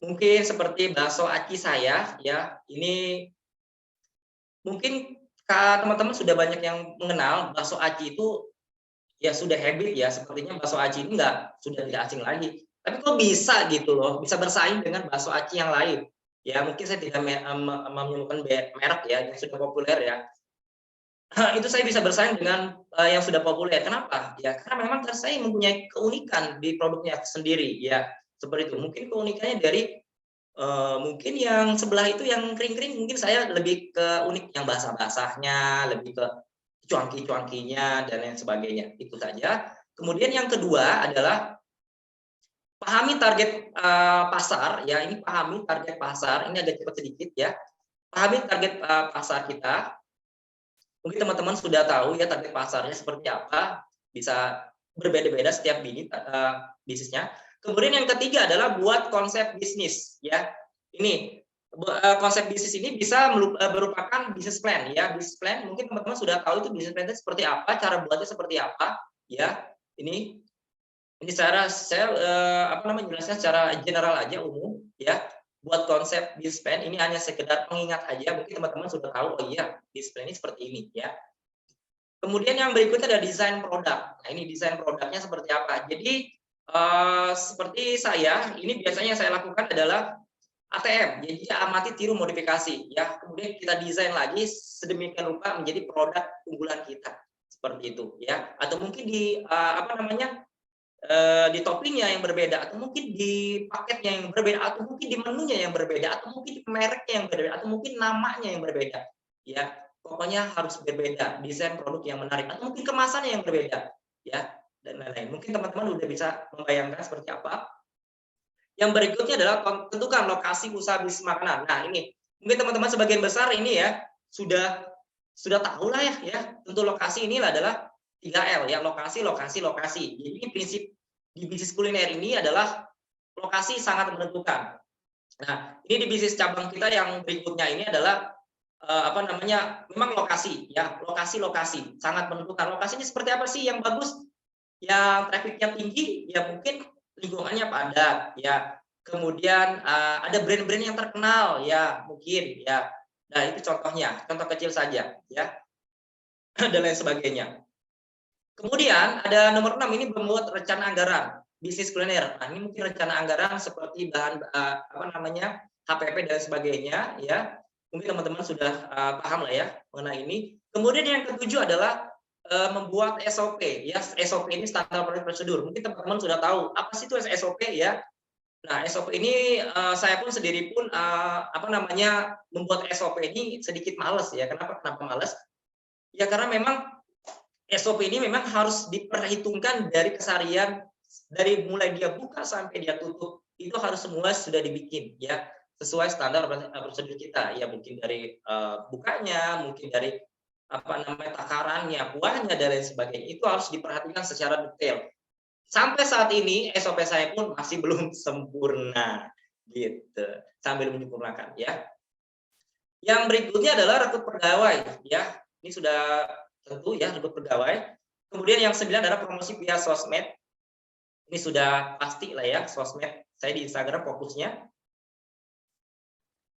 Speaker 6: Mungkin seperti bakso aci saya ya. Ini mungkin teman-teman sudah banyak yang mengenal bakso aci itu ya, sudah habit ya, sepertinya bakso aci ini sudah tidak asing lagi. Tapi kok bisa gitu loh, bisa bersaing dengan bakso aci yang lain. Ya mungkin saya tidak menyebutkan merek ya, yang sudah populer ya. Itu saya bisa bersaing dengan yang sudah populer. Kenapa? Ya karena memang saya mempunyai keunikan di produknya sendiri ya, seperti itu. Mungkin keunikannya dari mungkin yang sebelah itu yang kering-kering, mungkin saya lebih ke unik yang basah-basahnya, lebih ke cuanki-cuankinya dan lain sebagainya, itu saja. Kemudian yang kedua adalah pahami target pasar ya, ini pahami target pasar, ini agak cepat sedikit ya. Pahami target pasar kita. Mungkin teman-teman sudah tahu ya target pasarnya seperti apa, bisa berbeda-beda setiap bisnisnya. Kemudian yang ketiga adalah buat konsep bisnis ya. Ini konsep bisnis ini bisa merupakan business plan ya. Business plan mungkin teman-teman sudah tahu itu business plan itu seperti apa, cara buatnya seperti apa ya. Ini saya apa namanya, jelasnya secara general aja, umum ya. Buat konsep business plan ini hanya sekedar pengingat aja, mungkin teman-teman sudah tahu, oh iya business plan ini seperti ini ya. Kemudian yang berikutnya ada desain produk. Nah ini desain produknya seperti apa. Jadi seperti saya, ini biasanya yang saya lakukan adalah ATM, jadi amati, tiru, modifikasi ya. Kemudian kita desain lagi sedemikian rupa menjadi produk unggulan kita, seperti itu ya. Atau mungkin di apa namanya, di toppingnya yang berbeda, atau mungkin di paketnya yang berbeda, atau mungkin di menunya yang berbeda, atau mungkin di mereknya yang berbeda, atau mungkin namanya yang berbeda. ya. Pokoknya harus berbeda, desain produk yang menarik atau mungkin kemasannya yang berbeda, ya, dan lain-lain. Mungkin teman-teman udah bisa membayangkan seperti apa. Yang berikutnya adalah tentukan lokasi usaha bisnis makanan. Nah, ini mungkin teman-teman sebagian besar ini ya sudah tahu lah ya. Tentu lokasi ini adalah 3L ya, lokasi, lokasi, lokasi. Jadi prinsip di bisnis kuliner ini adalah lokasi sangat menentukan. Nah, ini di bisnis cabang kita yang berikutnya ini adalah memang lokasi ya, lokasi sangat menentukan. Lokasinya seperti apa sih yang bagus, yang trafficnya tinggi, ya mungkin lingkungannya padat ya, kemudian ada brand-brand yang terkenal ya mungkin ya. Nah, itu contohnya, contoh kecil saja ya, dan lain sebagainya. Kemudian ada nomor 6, ini membuat rencana anggaran bisnis kuliner. Nah, ini mungkin rencana anggaran seperti bahan HPP dan sebagainya ya. Mungkin teman-teman sudah paham lah ya mengenai ini. Kemudian yang ketujuh adalah membuat SOP ya. SOP ini standar prosedur. Mungkin teman-teman sudah tahu apa sih itu SOP ya. Nah, SOP ini saya pun sendiri pun membuat SOP ini sedikit males ya. Kenapa males? Ya karena memang SOP ini memang harus diperhitungkan dari keseharian, dari mulai dia buka sampai dia tutup, itu harus semua sudah dibikin ya, sesuai standar prosedur kita ya, mungkin dari bukanya, mungkin dari takarannya, kuahnya dan lain sebagainya, itu harus diperhatikan secara detail. Sampai saat ini SOP saya pun masih belum sempurna gitu, sambil menyempurnakan ya. Yang berikutnya adalah rekrut pegawai ya, ini sudah tentu ya, rekrut pegawai. Kemudian yang 9 adalah promosi via sosmed, ini sudah pasti lah ya, sosmed saya di Instagram fokusnya.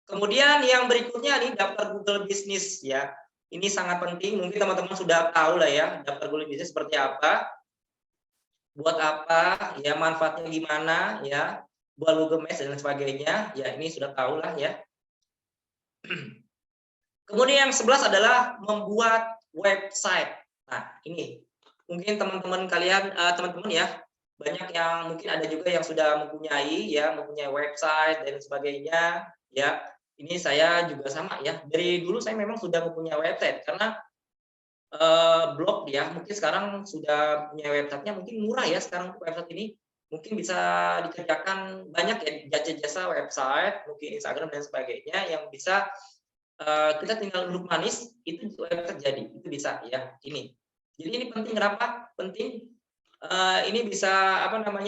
Speaker 6: Kemudian yang berikutnya ini daftar Google Business ya. Ini sangat penting, mungkin teman-teman sudah tahu lah ya, daftar Google Business seperti apa, buat apa, ya manfaatnya gimana ya, buat Google Maps dan sebagainya. Ya, ini sudah tahu lah ya. Kemudian yang 11 adalah membuat website. Nah, ini mungkin teman-teman kalian, teman-teman ya, banyak yang mungkin ada juga yang sudah mempunyai website dan sebagainya ya. Ini saya juga sama ya, dari dulu saya memang sudah mempunyai website karena blog ya, mungkin sekarang sudah punya websitenya, mungkin murah ya sekarang website ini, mungkin bisa dikerjakan banyak ya, jasa-jasa website, mungkin Instagram dan sebagainya yang bisa kita tinggal duduk manis itu website jadi, itu bisa ya. Ini jadi ini penting. Kenapa penting? Ini bisa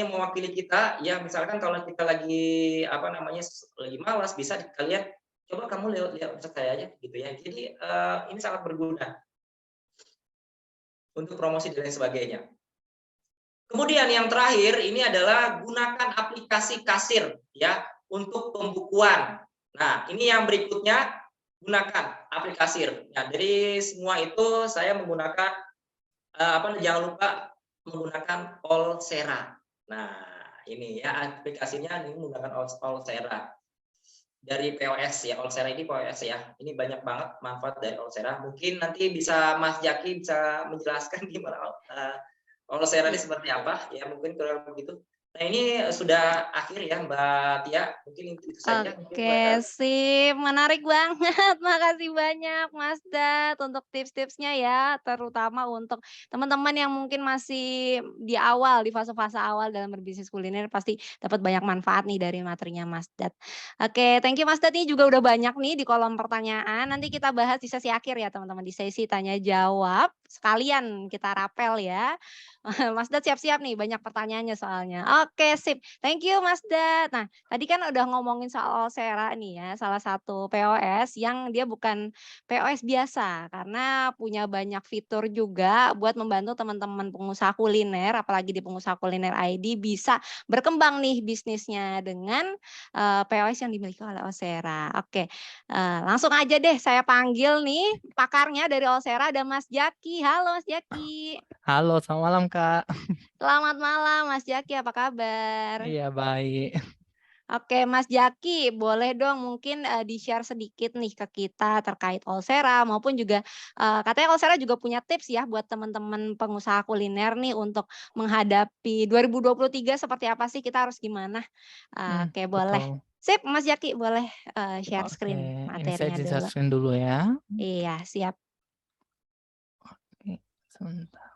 Speaker 6: mewakili kita ya, misalkan kalau kita lagi lagi malas, bisa kalian coba kamu lihat website saya aja gitu ya. Jadi ini sangat berguna untuk promosi dan lain sebagainya. Kemudian yang terakhir ini adalah gunakan aplikasi kasir ya untuk pembukuan. Nah, ini yang berikutnya, gunakan aplikasi. Nah, dari semua itu saya menggunakan jangan lupa menggunakan Allsera. Nah, ini ya aplikasinya, ini menggunakan Allsera dari POS ya. Allsera ini POS ya. Ini banyak banget manfaat dari Allsera. Mungkin nanti bisa Mas Jaki bisa menjelaskan gimana Allsera ini seperti apa ya, mungkin kurang begitu. Nah, ini sudah akhir ya Mbak Tia, mungkin itu saja.
Speaker 7: Oke, sip, menarik banget. Makasih banyak Mas Dat untuk tips-tipsnya ya, terutama untuk teman-teman yang mungkin masih di awal, di fase-fase awal dalam berbisnis kuliner, pasti dapat banyak manfaat nih dari materinya Mas Dat. Oke, thank you Mas Dat, ini juga udah banyak nih di kolom pertanyaan. Nanti kita bahas di sesi akhir ya teman-teman, di sesi tanya jawab. Sekalian kita rapel ya. Mas Dat siap-siap nih, banyak pertanyaannya soalnya. Oke, sip. Thank you Mas Dat. Nah, tadi kan udah ngomongin soal Allsera nih ya, salah satu POS yang dia bukan POS biasa karena punya banyak fitur juga buat membantu teman-teman pengusaha kuliner, apalagi di pengusaha kuliner ID bisa berkembang nih bisnisnya dengan POS yang dimiliki oleh Allsera. Oke, langsung aja deh saya panggil nih pakarnya dari Allsera, ada Mas Jaki. Halo Mas Jaki.
Speaker 3: Halo, selamat malam Kak.
Speaker 7: Selamat malam Mas Jaki, apa kabar?
Speaker 3: Iya baik.
Speaker 7: Oke, Mas Jaki, boleh dong mungkin, di-share sedikit nih ke kita terkait Olsera maupun juga, katanya Olsera juga punya tips ya buat teman-teman pengusaha kuliner nih untuk menghadapi 2023 seperti apa sih, kita harus gimana? Oke boleh.
Speaker 3: Betul.
Speaker 7: Sip, Mas Jaki boleh, share
Speaker 3: Oke,
Speaker 7: screen
Speaker 3: ini saya
Speaker 7: materinya
Speaker 3: di
Speaker 7: dulu.
Speaker 3: screen dulu ya.
Speaker 7: Iya, siap.
Speaker 3: Oke, sebentar.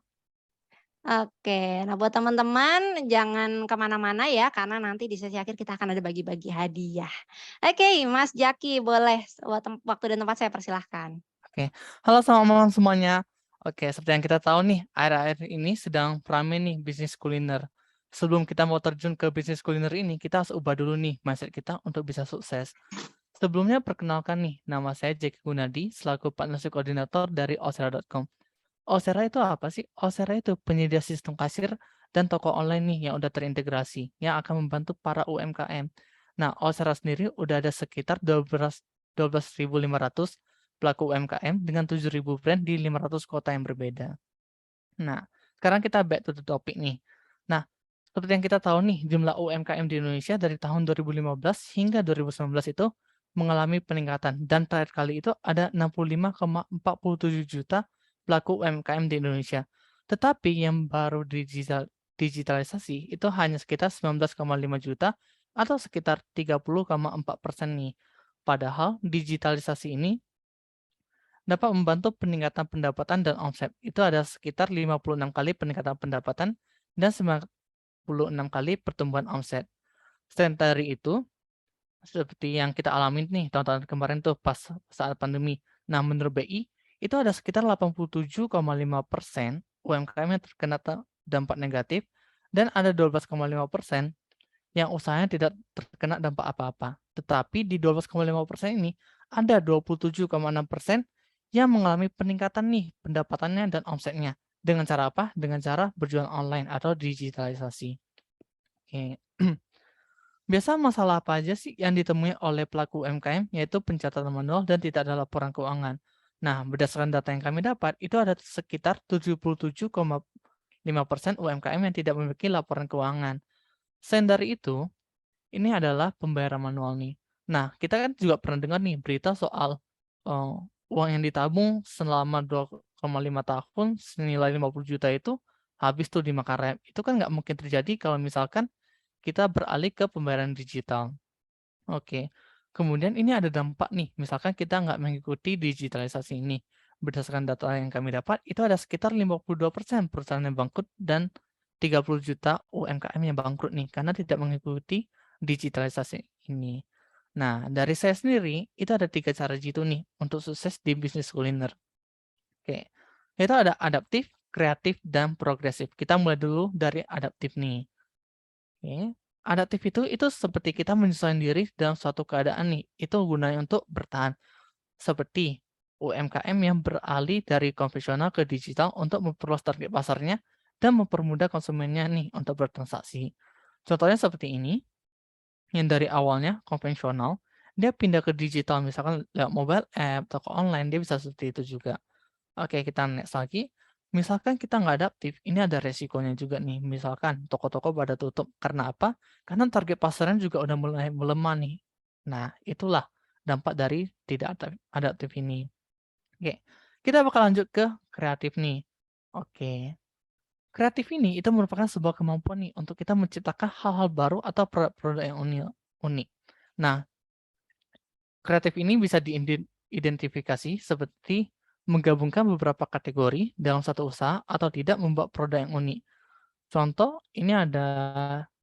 Speaker 7: Oke, nah buat teman-teman jangan kemana-mana ya, karena nanti di sesi akhir kita akan ada bagi-bagi hadiah. Oke, Mas Jaki boleh, waktu dan tempat saya persilahkan.
Speaker 3: Oke, halo selamat malam semuanya. Oke, seperti yang kita tahu nih, akhir-akhir ini sedang ramai nih bisnis kuliner. Sebelum kita mau terjun ke bisnis kuliner ini, kita harus ubah dulu nih mindset kita untuk bisa sukses. Sebelumnya perkenalkan nih, nama saya Jack Gunadi selaku Partnership Coordinator dari Osera.com. Osera itu apa sih? Osera itu penyedia sistem kasir dan toko online nih yang udah terintegrasi, yang akan membantu para UMKM. Nah, Osera sendiri udah ada sekitar 12.500 pelaku UMKM dengan 7.000 brand di 500 kota yang berbeda. Nah, sekarang kita back to the topic nih. Nah, seperti yang kita tahu nih, jumlah UMKM di Indonesia dari tahun 2015 hingga 2019 itu mengalami peningkatan. Dan terakhir kali itu ada 65,47 juta pelaku UMKM di Indonesia. Tetapi yang baru digitalisasi itu hanya sekitar 19,5 juta atau sekitar 30,4% nih. Padahal digitalisasi ini dapat membantu peningkatan pendapatan dan omset. Itu ada sekitar 56 kali peningkatan pendapatan dan 96 kali pertumbuhan omset. Selain dari itu, seperti yang kita alami nih tahun-tahun kemarin tuh pas saat pandemi. Nah, menurut BI, itu ada sekitar 87,5% UMKM yang terkena dampak negatif dan ada 12,5% yang usahanya tidak terkena dampak apa-apa. Tetapi di 12,5% ini ada 27,6% yang mengalami peningkatan nih pendapatannya dan omsetnya. Dengan cara apa? Dengan cara berjualan online atau digitalisasi. Oke. Biasa masalah apa aja sih yang ditemui oleh pelaku UMKM, yaitu pencatatan manual dan tidak ada laporan keuangan. Nah, berdasarkan data yang kami dapat, itu ada sekitar 77,5% UMKM yang tidak memiliki laporan keuangan. Selain dari itu, ini adalah pembayaran manual nih. Nah, kita kan juga pernah dengar nih berita soal uang yang ditabung selama 2,5 tahun senilai 50 juta itu habis tuh dimakan rem. Itu kan nggak mungkin terjadi kalau misalkan kita beralih ke pembayaran digital. Oke. Kemudian ini ada dampak nih, misalkan kita nggak mengikuti digitalisasi ini. Berdasarkan data yang kami dapat, itu ada sekitar 52% perusahaan yang bangkrut dan 30 juta UMKM yang bangkrut nih, karena tidak mengikuti digitalisasi ini. Nah, dari saya sendiri, itu ada 3 cara jitu nih untuk sukses di bisnis kuliner. Oke, itu ada adaptif, kreatif, dan progresif. Kita mulai dulu dari adaptif nih. Oke, adaptif itu seperti kita menyesuaikan diri dalam suatu keadaan nih, itu gunanya untuk bertahan. Seperti UMKM yang beralih dari konvensional ke digital untuk memperluas target pasarnya dan mempermudah konsumennya nih untuk bertransaksi. Contohnya seperti ini, yang dari awalnya konvensional, dia pindah ke digital, misalkan lewat mobile app, toko online, dia bisa seperti itu juga. Oke, kita next lagi. Misalkan kita nggak adaptif, ini ada resikonya juga nih. Misalkan toko-toko pada tutup. Karena apa? Karena target pasarnya juga udah mulai melemah nih. Nah, itulah dampak dari tidak adaptif ini. Oke, kita bakal lanjut ke kreatif nih. Oke, kreatif ini itu merupakan sebuah kemampuan nih untuk kita menciptakan hal-hal baru atau produk yang unik. Nah, kreatif ini bisa diidentifikasi seperti menggabungkan beberapa kategori dalam satu usaha atau tidak membuat produk yang unik. Contoh, ini ada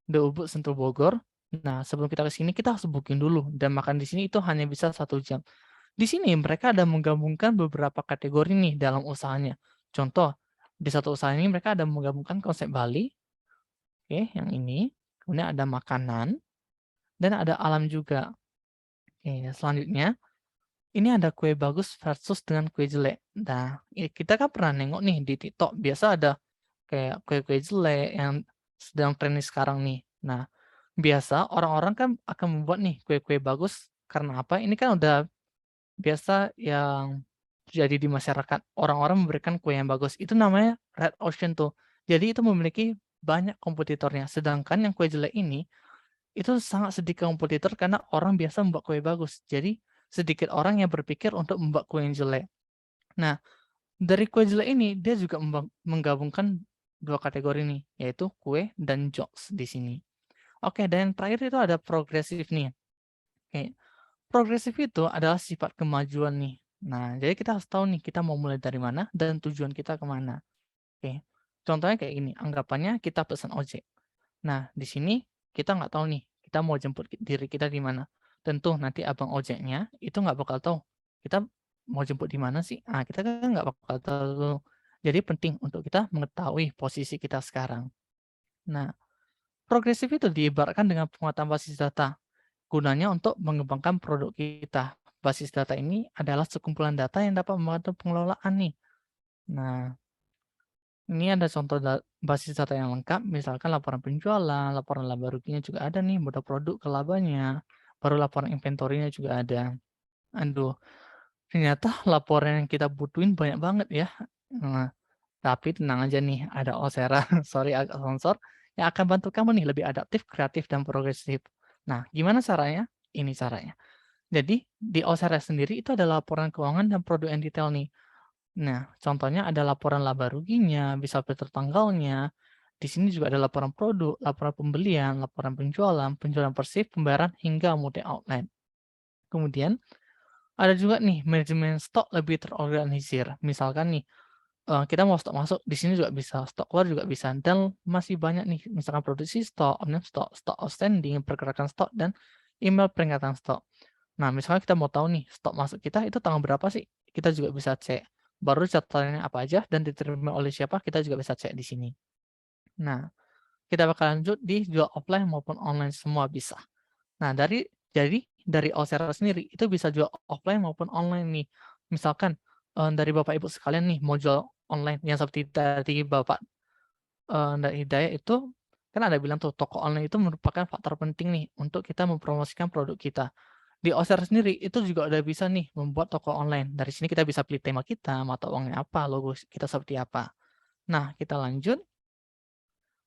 Speaker 3: The Ubud Sentul Bogor. Nah, sebelum kita ke sini, kita harus booking dulu. Dan makan di sini itu hanya bisa 1 jam. Di sini mereka ada menggabungkan beberapa kategori nih dalam usahanya. Contoh, di satu usaha ini mereka ada menggabungkan konsep Bali. Oke, yang ini. Kemudian ada makanan. Dan ada alam juga. Oke, selanjutnya. Ini ada kue bagus versus dengan kue jelek. Nah, kita kan pernah nengok nih di TikTok, biasa ada kayak kue-kue jelek yang sedang trendy sekarang nih. Nah, biasa orang-orang kan akan membuat nih kue-kue bagus karena apa? Ini kan udah biasa yang terjadi di masyarakat. Orang-orang memberikan kue yang bagus. Itu namanya red ocean tuh. Jadi itu memiliki banyak kompetitornya. Sedangkan yang kue jelek ini itu sangat sedikit kompetitor karena orang biasa membuat kue bagus. Jadi sedikit orang yang berpikir untuk membuat kue yang jelek. Nah, dari kue jelek ini dia juga menggabungkan 2 kategori nih, yaitu kue dan jokes di sini. Oke, dan yang terakhir itu ada progresif nih. Oke, progresif itu adalah sifat kemajuan nih. Nah, jadi kita harus tahu nih kita mau mulai dari mana dan tujuan kita kemana. Oke, contohnya kayak gini, anggapannya kita pesan ojek. Nah, di sini kita nggak tahu nih, kita mau jemput diri kita di mana. Tentu nanti abang ojeknya itu nggak bakal tahu kita mau jemput di mana sih. Nah, kita kan nggak bakal tahu. Jadi penting untuk kita mengetahui posisi kita sekarang. Nah, progresif itu diibaratkan dengan penguatan basis data. Gunanya untuk mengembangkan produk kita. Basis data ini adalah sekumpulan data yang dapat membantu pengelolaan nih. Nah, ini ada contoh basis data yang lengkap, misalkan laporan penjualan, laporan laba ruginya juga ada nih, modal produk ke labanya, baru laporan inventorinya juga ada. Aduh, ternyata laporan yang kita butuhin banyak banget ya. Nah, tapi tenang aja nih, ada Osera, sorry agak sponsor, yang akan bantu kamu nih lebih adaptif, kreatif, dan progresif. Nah, gimana caranya? Ini caranya. Jadi, di Osera sendiri itu ada laporan keuangan dan produk yang detail nih. Nah, contohnya ada laporan laba ruginya, bisa filter tanggalnya. Di sini juga ada laporan produk, laporan pembelian, laporan penjualan, penjualan persif, pembayaran, hingga multi outlet. Kemudian, ada juga nih manajemen stok lebih terorganisir. Misalkan nih, kita mau stok masuk, di sini juga bisa, stok keluar juga bisa, dan masih banyak nih, misalkan produksi stok, omnibus stok, stok outstanding, pergerakan stok, dan email peringatan stok. Nah, misalnya kita mau tahu nih, stok masuk kita itu tanggal berapa sih? Kita juga bisa cek. Baru catatannya apa aja dan diterima oleh siapa, kita juga bisa cek di sini. Nah, kita bakal lanjut di jual offline maupun online semua bisa. Nah, jadi dari Osera sendiri itu bisa jual offline maupun online nih. Misalkan dari Bapak Ibu sekalian nih mau jual online yang seperti tadi Bapak dari Hidayah itu kan ada bilang tuh toko online itu merupakan faktor penting nih untuk kita mempromosikan produk kita. Di Osera sendiri itu juga udah bisa nih membuat toko online. Dari sini kita bisa pilih tema kita, mata uangnya apa, logo kita seperti apa. Nah, kita lanjut.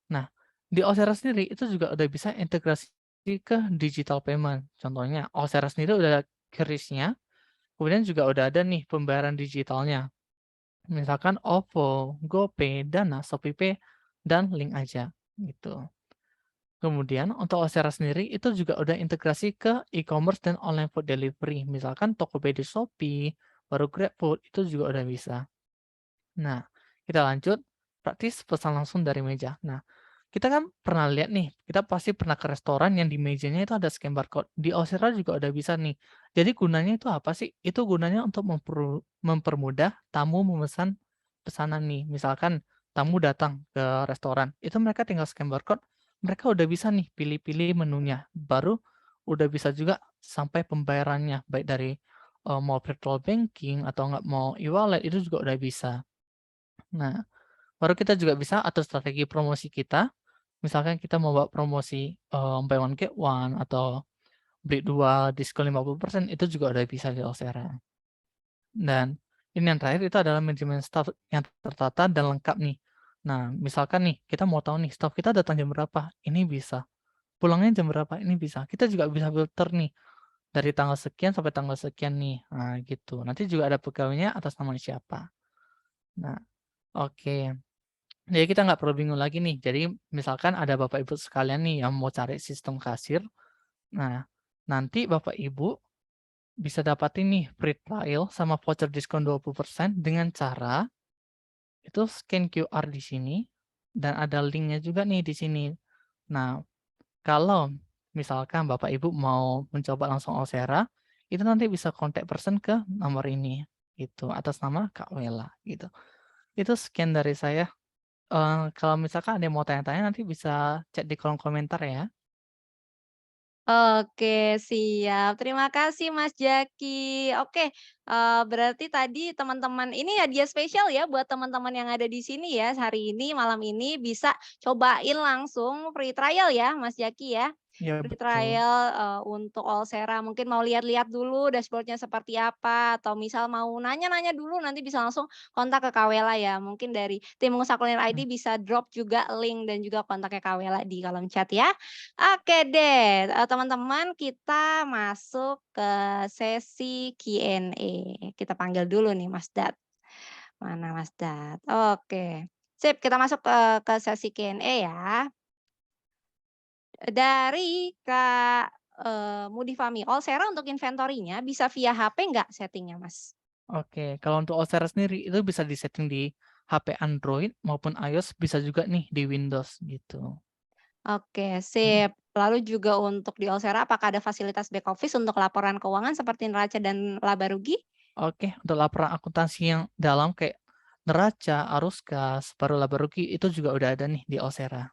Speaker 3: Nah, di Osera sendiri itu juga udah bisa integrasi ke digital payment. Contohnya, Osera sendiri udah ada QRIS-nya, kemudian juga udah ada nih pembayaran digitalnya. Misalkan OVO, GoPay, Dana, ShopeePay, dan link aja gitu. Kemudian untuk Osera sendiri itu juga udah integrasi ke e-commerce dan online food delivery. Misalkan Tokopedia Shopee, baru GrabFood itu juga udah bisa. Nah, kita lanjut praktis pesan langsung dari meja. Nah, kita kan pernah lihat nih, kita pasti pernah ke restoran yang di mejanya itu ada scan barcode. Di Osera juga udah bisa nih. Jadi gunanya itu apa sih? Itu gunanya untuk mempermudah tamu memesan pesanan nih. Misalkan tamu datang ke restoran, itu mereka tinggal scan barcode, mereka udah bisa nih pilih-pilih menunya. Baru udah bisa juga sampai pembayarannya, baik dari mau virtual banking atau nggak mau e-wallet, itu juga udah bisa. Nah, baru kita juga bisa atur strategi promosi kita. Misalkan kita mau buat promosi buy one get one atau beli 2 diskon 50% itu juga udah bisa di Osera. Dan ini yang terakhir itu adalah manajemen staff yang tertata dan lengkap nih. Nah, misalkan nih kita mau tahu nih staff kita datang jam berapa, ini bisa. Pulangnya jam berapa, ini bisa. Kita juga bisa filter nih dari tanggal sekian sampai tanggal sekian nih. Nah, gitu. Nanti juga ada pegawainya atas nama siapa. Nah, oke. Jadi kita nggak perlu bingung lagi nih. Jadi misalkan ada Bapak Ibu sekalian nih yang mau cari sistem kasir. Nah, nanti Bapak Ibu bisa dapatin nih free trial sama voucher diskon 20% dengan cara itu scan QR di sini dan ada linknya juga nih di sini. Nah, kalau misalkan Bapak Ibu mau mencoba langsung Osera, itu nanti bisa kontak person ke nomor ini gitu atas nama Kak Wela gitu. Itu sekian dari saya. Kalau misalkan ada yang mau tanya-tanya nanti bisa chat di kolom komentar ya.
Speaker 7: Oke, siap. Terima kasih Mas Jaki. Oke, berarti tadi teman-teman ini hadiah spesial ya buat teman-teman yang ada di sini ya hari ini, malam ini bisa cobain langsung free trial ya Mas Jaki ya.
Speaker 3: Iya
Speaker 7: Free
Speaker 3: betul.
Speaker 7: trial untuk Olsera, mungkin mau lihat-lihat dulu dashboard-nya seperti apa, atau misal mau nanya-nanya dulu nanti bisa langsung kontak ke Kawela ya. Mungkin dari tim Pengusaha Kuliner
Speaker 3: Hmm.
Speaker 7: ID bisa drop juga link dan juga kontaknya Kawela di kolom chat ya. Oke deh, teman-teman kita masuk ke sesi Q&A. Kita panggil dulu nih Mas Dat. Mana Mas Dat? Oke. Sip, kita masuk ke sesi Q&A ya. Dari Kak, Mudifami, Olsera untuk inventory-nya bisa via HP nggak settingnya, Mas?
Speaker 3: Oke, kalau untuk Olsera sendiri itu bisa disetting di HP Android maupun iOS, bisa juga nih di Windows gitu.
Speaker 7: Oke, sip. Lalu juga untuk di Olsera apakah ada fasilitas back office untuk laporan keuangan seperti neraca dan laba rugi?
Speaker 3: Oke, untuk laporan akuntansi yang dalam kayak neraca, arus kas, baru laba rugi itu juga udah ada nih di Olsera.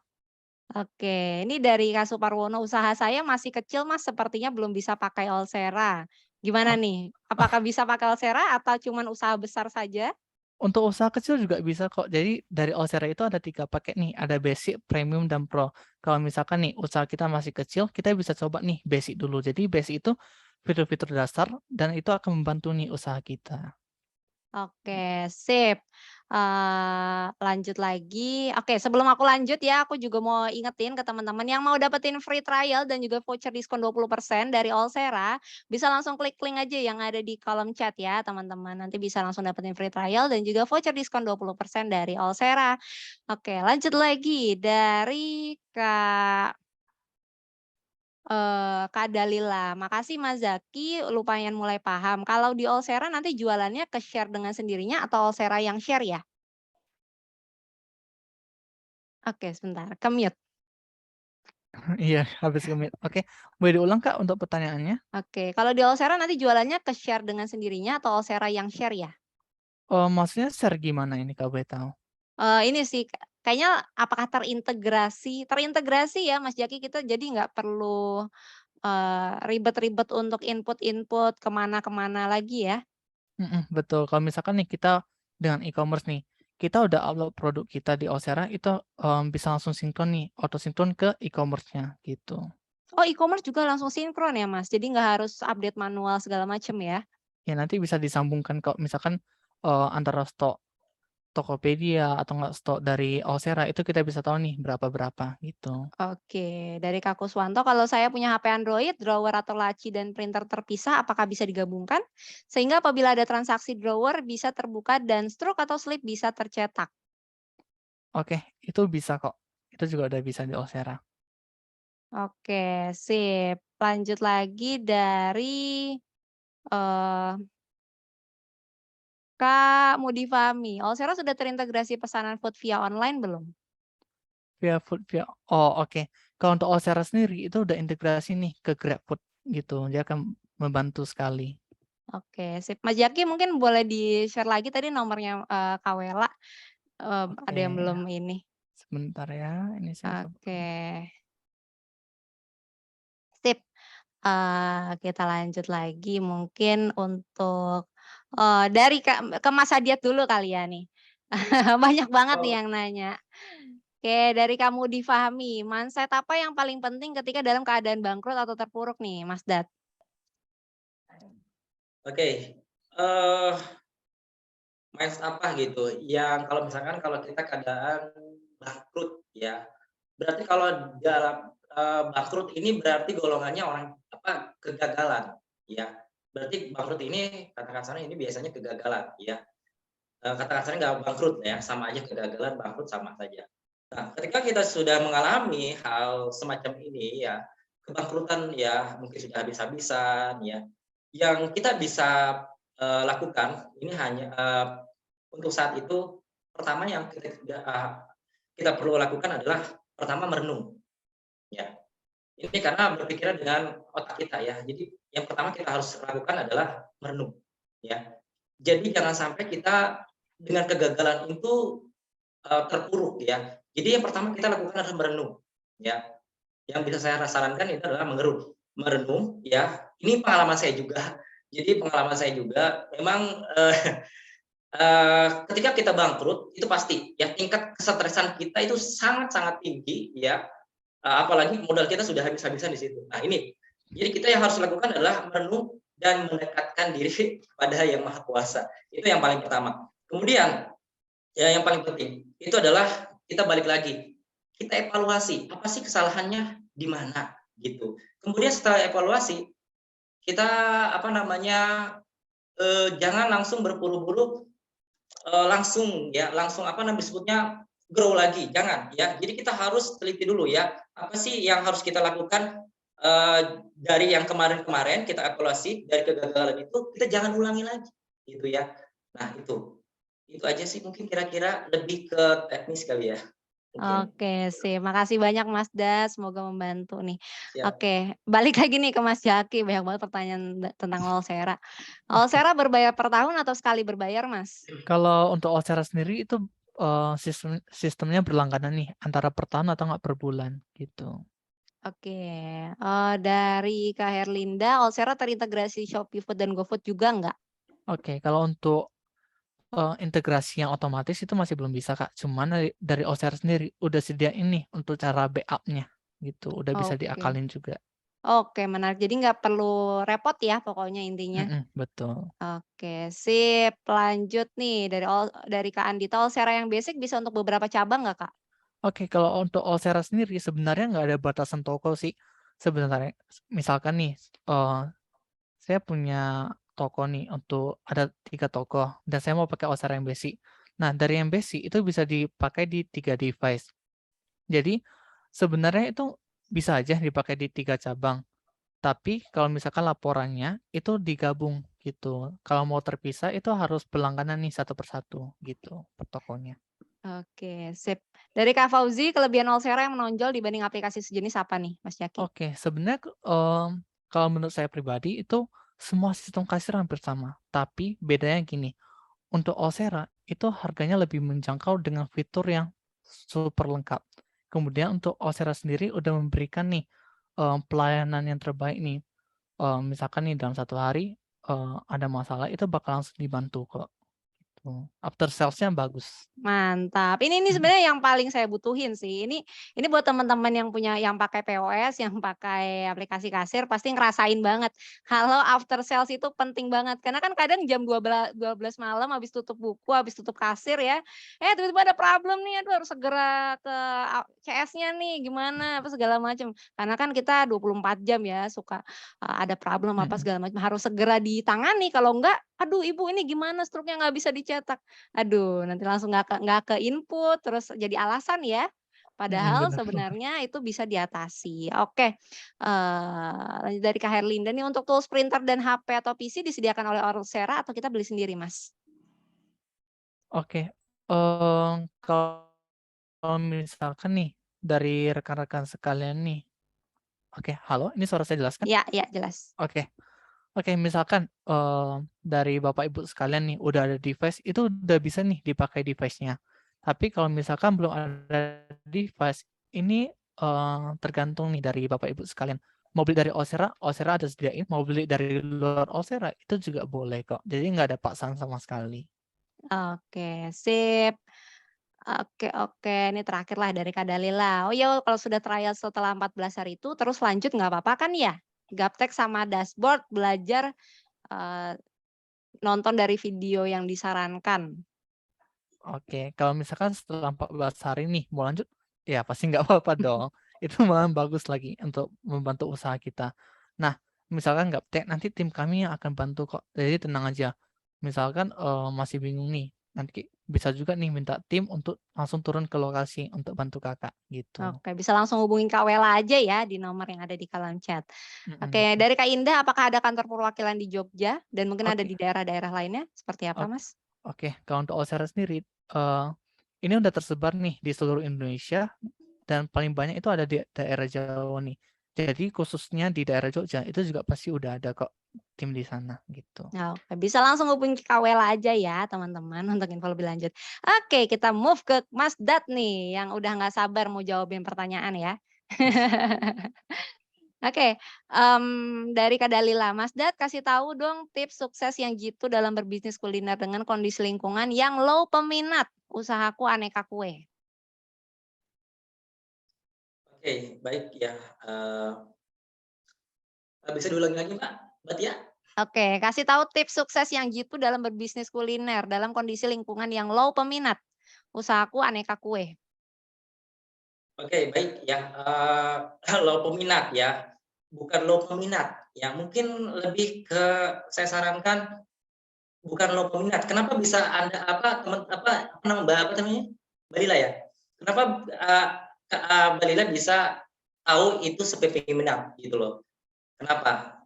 Speaker 7: Oke, ini dari Kak Suparwono, usaha saya masih kecil Mas, sepertinya belum bisa pakai Olsera. Gimana
Speaker 3: Ok
Speaker 7: nih? Apakah bisa pakai Olsera atau cuman usaha besar saja?
Speaker 3: Untuk usaha kecil juga bisa kok. Jadi dari Olsera itu ada 3 paket nih, ada Basic, Premium, dan Pro. Kalau misalkan nih usaha kita masih kecil, kita bisa coba nih Basic dulu. Jadi Basic itu fitur-fitur dasar dan itu akan membantu nih usaha kita.
Speaker 7: Oke, sip. Lanjut lagi. Oke, sebelum aku lanjut ya, aku juga mau ingetin ke teman-teman yang mau dapetin free trial dan juga voucher diskon 20% dari Olsera, bisa langsung klik link aja yang ada di kolom chat ya, teman-teman. Nanti bisa langsung dapetin free trial dan juga voucher diskon 20% dari Olsera. Oke, lanjut lagi dari Kak Dalila, makasih Mas Zaki, lumayan mulai paham. Kalau di Olsera nanti jualannya ke share dengan sendirinya atau Olsera yang share ya? Oke, sebentar, ke-mute.
Speaker 3: Iya, habis gemit. Oke, boleh diulang Kak untuk pertanyaannya?
Speaker 7: Oke, kalau di Olsera nanti jualannya ke share dengan sendirinya atau Olsera yang share ya?
Speaker 3: Oh, maksudnya share gimana ini Kak boleh tahu?
Speaker 7: Ini sih, kayaknya apakah terintegrasi terintegrasi ya Mas Jaki, kita jadi nggak perlu, ribet-ribet untuk input-input kemana-kemana lagi ya?
Speaker 3: Betul. Kalau misalkan nih kita dengan e-commerce nih, kita udah upload produk kita di Olsera itu, bisa langsung sinkron nih, auto sinkron ke e-commerce-nya gitu.
Speaker 7: Oh, e-commerce juga langsung sinkron ya Mas? Jadi nggak harus update manual segala macam ya?
Speaker 3: Ya nanti bisa disambungkan kalau misalkan, antara stok Tokopedia atau enggak stok dari Olsera itu kita bisa tahu nih berapa-berapa gitu.
Speaker 7: Oke, dari Kak Kuswanto, kalau saya punya HP Android, drawer atau laci dan printer terpisah, apakah bisa digabungkan? Sehingga apabila ada transaksi drawer bisa terbuka dan struk atau slip bisa tercetak.
Speaker 3: Oke, itu bisa kok. Itu juga udah bisa di Olsera.
Speaker 7: Oke, sip. Lanjut lagi dari eh, Kak Mudifami. Olsera sudah terintegrasi pesanan food via online belum?
Speaker 3: Oke. Kalau untuk Olsera sendiri itu udah integrasi nih ke GrabFood gitu. Dia akan membantu sekali.
Speaker 7: Oke, sip. Mas Jaki mungkin boleh di-share lagi tadi nomornya Kak Wela. Ada
Speaker 3: Oke,
Speaker 7: yang belum ini.
Speaker 3: sebentar ya. Ini saya coba.
Speaker 7: Oke. Sip, kita lanjut lagi mungkin untuk, dari ke Mas Hadiat dulu kali ya nih. Banyak banget nih
Speaker 6: Oh,
Speaker 7: yang nanya. Oke, dari kamu difahami, mindset apa yang paling penting ketika dalam keadaan bangkrut atau terpuruk nih, Mas Dat?
Speaker 6: oke. Mindset apa gitu, yang kalau misalkan kalau kita keadaan bangkrut ya, berarti kalau dalam, bangkrut ini berarti golongannya orang apa, kegagalan ya. Berarti bangkrut ini kata kasarnya ini biasanya kegagalan ya, kata kasarnya nggak bangkrut ya, sama aja kegagalan, bangkrut sama saja. Nah, ketika kita sudah mengalami hal semacam ini ya, kebangkrutan ya mungkin sudah habis-habisan ya, yang kita bisa, lakukan ini hanya, untuk saat itu pertama yang kita perlu lakukan adalah pertama merenung, ya. Ini karena berpikiran dengan otak kita ya. Jadi yang pertama kita harus lakukan adalah merenung, ya. Jadi jangan sampai kita dengan kegagalan itu, terpuruk ya. Jadi yang pertama kita lakukan adalah merenung, ya. Yang bisa saya sarankan itu adalah merenung ya. Ini pengalaman saya juga. Jadi pengalaman saya juga memang, ketika kita bangkrut itu pasti ya tingkat kesetresan kita itu sangat-sangat tinggi ya, apalagi modal kita sudah habis-habisan di situ. Nah ini, jadi kita yang harus lakukan adalah merenung dan mendekatkan diri pada Yang Maha Kuasa. Itu yang paling pertama. Kemudian ya yang paling penting itu adalah kita balik lagi, kita evaluasi apa sih kesalahannya di mana gitu. Kemudian setelah evaluasi kita jangan langsung berburu-buru langsung disebutnya grow lagi, jangan ya. Jadi kita harus teliti dulu ya, apa sih yang harus kita lakukan dari yang kemarin-kemarin kita evaluasi, dari kegagalan itu kita jangan ulangi lagi gitu ya. Nah itu aja sih, mungkin kira-kira lebih ke teknis kali ya mungkin.
Speaker 7: Oke, sih. Makasih banyak Mas Das, semoga membantu nih.
Speaker 6: Siap.
Speaker 7: Oke, balik lagi nih ke Mas Jaki, banyak banget pertanyaan tentang Olsera. Olsera berbayar per tahun atau sekali berbayar, Mas?
Speaker 3: Kalau untuk Olsera sendiri itu sistemnya berlangganan nih, antara per tahun atau nggak per bulan gitu.
Speaker 7: Oke, dari Kak Herlinda, Olsera terintegrasi Shopee Food dan GoFood juga nggak?
Speaker 3: Oke, kalau untuk integrasi yang otomatis itu masih belum bisa, Kak. Cuman dari Olsera sendiri udah sediain nih untuk cara backup-nya gitu, udah bisa
Speaker 7: Oke.
Speaker 3: diakalin juga.
Speaker 7: Oke, menarik. Jadi nggak perlu repot ya pokoknya intinya.
Speaker 3: Betul.
Speaker 7: Oke, sip. Lanjut nih dari Kak Andita, Olsera yang basic bisa untuk beberapa cabang nggak, Kak?
Speaker 3: Oke, kalau untuk Olsera sendiri sebenarnya nggak ada batasan toko sih sebenarnya. Misalkan nih, saya punya toko nih untuk ada 3 toko dan saya mau pakai Olsera yang basic. Nah, dari yang basic itu bisa dipakai di 3 device. Jadi sebenarnya itu bisa aja dipakai di 3 cabang. Tapi kalau misalkan laporannya itu digabung gitu. Kalau mau terpisah itu harus berlangganan nih satu persatu gitu per tokonya.
Speaker 7: Oke, sip. Dari Kak Fauzi, kelebihan Olsera yang menonjol dibanding aplikasi sejenis apa nih, Mas Jaki?
Speaker 3: Oke, sebenarnya kalau menurut saya pribadi itu semua sistem kasir hampir sama. Tapi bedanya gini, untuk Olsera itu harganya lebih menjangkau dengan fitur yang super lengkap. Kemudian untuk Olsera sendiri udah memberikan nih pelayanan yang terbaik nih. Misalkan nih dalam 1 hari ada masalah itu bakal langsung dibantu kok. Gitu. After sales-nya bagus.
Speaker 7: Mantap. Ini sebenarnya yang paling saya butuhin sih. Ini buat teman-teman yang pakai POS, yang pakai aplikasi kasir pasti ngerasain banget. Kalau after sales itu penting banget. Karena kan kadang jam 12 malam habis tutup buku, habis tutup kasir ya. Tiba-tiba ada problem nih, aduh harus segera ke CS-nya nih, gimana apa segala macam. Karena kan kita 24 jam ya suka ada problem apa segala macam harus segera ditangani. Kalau enggak, aduh ibu ini gimana struknya nggak bisa dicetak. Aduh, nanti langsung nggak ke input, terus jadi alasan ya. Padahal
Speaker 3: Bener.
Speaker 7: sebenarnya itu bisa diatasi. Oke, lanjut dari Kak Herlinda nih, untuk tools printer dan HP atau PC disediakan oleh Olsera atau kita beli sendiri, Mas?
Speaker 3: Oke, kalau misalkan nih dari rekan-rekan sekalian nih. Oke, halo, ini suara saya jelas kan?
Speaker 7: Ya, jelas.
Speaker 3: Oke, misalkan dari Bapak Ibu sekalian nih udah ada device, itu udah bisa nih dipakai device-nya. Tapi kalau misalkan belum ada device, ini tergantung nih dari Bapak Ibu sekalian. Mau beli dari Olsera ada sediain. Mau beli dari luar Olsera itu juga boleh kok. Jadi nggak ada paksaan sama sekali.
Speaker 7: Oke, sip. Oke. Ini terakhir lah dari Kak Dalila. Oh ya, kalau sudah trial setelah 14 hari itu terus lanjut nggak apa-apa kan ya? Gaptek sama dashboard belajar nonton dari video yang disarankan.
Speaker 3: Oke, kalau misalkan setelah 14 hari nih mau lanjut, ya pasti nggak apa-apa dong. Itu malah bagus lagi untuk membantu usaha kita. Nah, misalkan nggak, nanti tim kami yang akan bantu kok. Jadi tenang aja. Misalkan masih bingung nih, nanti bisa juga nih minta tim untuk langsung turun ke lokasi untuk bantu kakak gitu.
Speaker 7: Oke, bisa langsung hubungin Kak Wela aja ya di nomor yang ada di kolom chat. Oke,
Speaker 3: Betul.
Speaker 7: dari Kak Indah, apakah ada kantor perwakilan di Jogja dan mungkin ada
Speaker 3: Oke.
Speaker 7: di daerah-daerah lainnya? Seperti apa, Mas?
Speaker 3: Oke, kalau untuk Olsera sendiri, ini udah tersebar nih di seluruh Indonesia dan paling banyak itu ada di daerah Jawa nih. Jadi khususnya di daerah Jogja itu juga pasti udah ada kok tim di sana gitu.
Speaker 7: Oke, bisa langsung hubungi Kak Wela aja ya teman-teman untuk info lebih lanjut. Oke, kita move ke Mas Dat nih yang udah nggak sabar mau jawabin pertanyaan ya. Oke, dari Kak Dalila, Mas Dat kasih tahu dong tips sukses yang jitu dalam berbisnis kuliner dengan kondisi lingkungan yang low peminat. Usahaku aneka kue.
Speaker 6: Oke, baik ya. Bisa diulangi lagi Mbak Tia?
Speaker 7: Oke, kasih tahu tips sukses yang jitu dalam berbisnis kuliner dalam kondisi lingkungan yang low peminat. Usahaku aneka kue.
Speaker 6: Oke, baik ya. Low peminat ya, bukan low peminat. Ya, mungkin lebih ke saya sarankan bukan low peminat. Kenapa bisa Anda apa nama Mbak apa namanya? Mbak Lila ya? Kenapa Mbak Lila bisa tahu itu sebagai peminat gitu loh? Kenapa?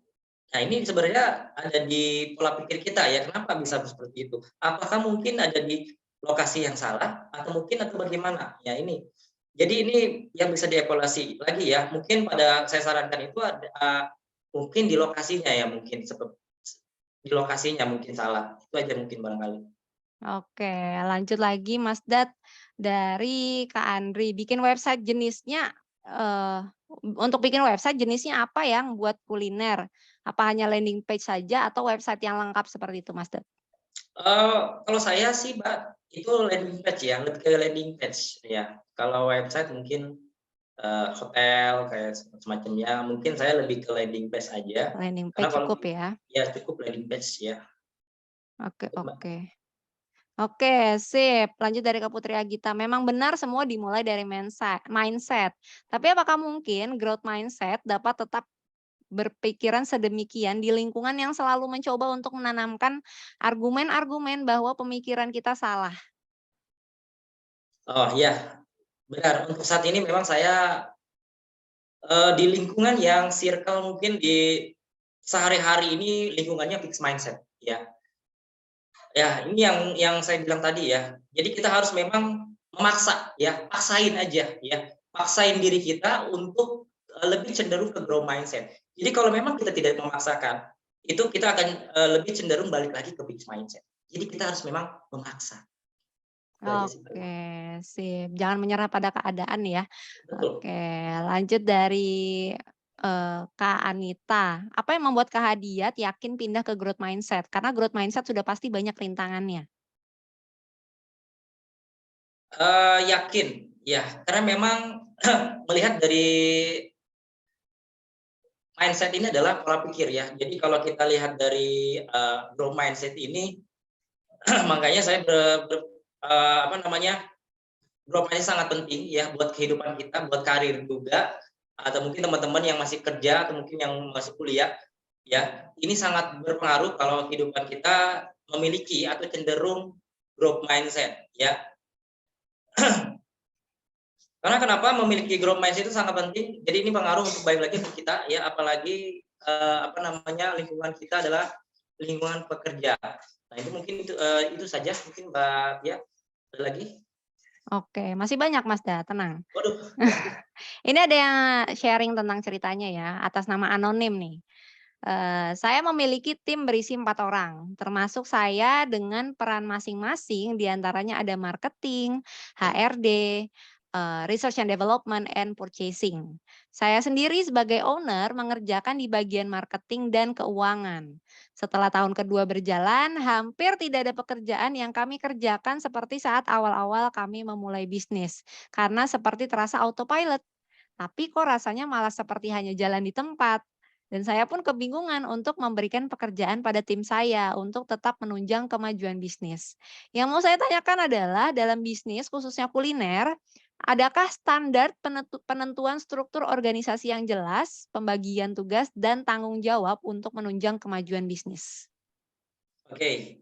Speaker 6: Nah, ini sebenarnya ada di pola pikir kita ya, kenapa bisa seperti itu? Apakah mungkin ada di lokasi yang salah atau mungkin atau bagaimana? Ya ini. Jadi ini yang bisa dievaluasi lagi ya. Mungkin saya sarankan itu ada mungkin di lokasinya ya mungkin di lokasinya mungkin salah. Itu aja mungkin barangkali.
Speaker 7: Oke, lanjut lagi Mas Dad dari Kak Andri. Bikin website jenisnya untuk bikin website jenisnya apa yang buat kuliner? Apa hanya landing page saja atau website yang lengkap seperti itu, Mas Dad?
Speaker 6: Kalau saya sih, Mbak, itu landing page ya, lebih ke landing page ya. Kalau website mungkin hotel kayak semacamnya, mungkin saya lebih ke landing page aja.
Speaker 7: Landing
Speaker 6: Karena
Speaker 7: page
Speaker 6: kalau
Speaker 7: cukup ya.
Speaker 6: ya cukup landing page ya.
Speaker 7: Oke,
Speaker 6: Cukup, Mbak.
Speaker 7: oke. Oke, sip. Lanjut dari Kak Putri Agita. Memang benar semua dimulai dari mindset. Tapi apakah mungkin growth mindset dapat tetap berpikiran sedemikian di lingkungan yang selalu mencoba untuk menanamkan argumen-argumen bahwa pemikiran kita salah?
Speaker 6: Oh iya, benar. Untuk saat ini memang saya di lingkungan yang circle mungkin di sehari-hari ini lingkungannya fixed mindset ya. Ya, ini yang saya bilang tadi ya. Jadi kita harus memang memaksa ya, paksain aja ya. Paksain diri kita untuk lebih cenderung ke growth mindset. Jadi kalau memang kita tidak memaksakan, itu kita akan lebih cenderung balik lagi ke fixed mindset. Jadi kita harus memang memaksa. Itu aja sih, Mbak.
Speaker 7: Oke, sip. Jangan menyerah pada keadaan ya.
Speaker 6: Betul.
Speaker 7: Oke, lanjut dari Kak Anita. Apa yang membuat Kak Hadiat yakin pindah ke growth mindset? Karena growth mindset sudah pasti banyak rintangannya.
Speaker 6: Yakin, ya. Karena memang melihat dari mindset ini adalah pola pikir ya. Jadi kalau kita lihat dari growth mindset ini, makanya saya growth mindset sangat penting ya buat kehidupan kita, buat karir juga, atau mungkin teman-teman yang masih kerja atau mungkin yang masih kuliah, ya ini sangat berpengaruh kalau kehidupan kita memiliki atau cenderung growth mindset, ya. Karena kenapa memiliki growth mindset itu sangat penting. Jadi ini pengaruh untuk baik lagi untuk kita ya, apalagi lingkungan kita adalah lingkungan pekerja. Nah, itu mungkin itu saja mungkin Mbak Tia. Ada lagi?
Speaker 7: Oke, masih banyak Mas Da, tenang.
Speaker 6: Waduh.
Speaker 7: Ini ada yang sharing tentang ceritanya ya, atas nama anonim nih. Saya memiliki tim berisi 4 orang, termasuk saya dengan peran masing-masing, diantaranya ada marketing, HRD, research and development, and purchasing. Saya sendiri sebagai owner mengerjakan di bagian marketing dan keuangan. Setelah tahun kedua berjalan, hampir tidak ada pekerjaan yang kami kerjakan seperti saat awal-awal kami memulai bisnis, karena seperti terasa autopilot. Tapi kok rasanya malah seperti hanya jalan di tempat. Dan saya pun kebingungan untuk memberikan pekerjaan pada tim saya untuk tetap menunjang kemajuan bisnis. Yang mau saya tanyakan adalah dalam bisnis khususnya kuliner, adakah standar penentuan struktur organisasi yang jelas, pembagian tugas, dan tanggung jawab untuk menunjang kemajuan bisnis?
Speaker 6: Oke,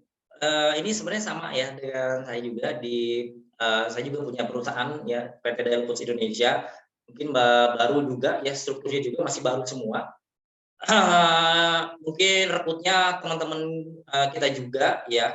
Speaker 6: ini sebenarnya sama ya dengan saya juga saya juga punya perusahaan ya PT Dairy Foods Indonesia. Mungkin baru juga ya strukturnya juga masih baru semua. Mungkin rekrutnya teman-teman kita juga ya.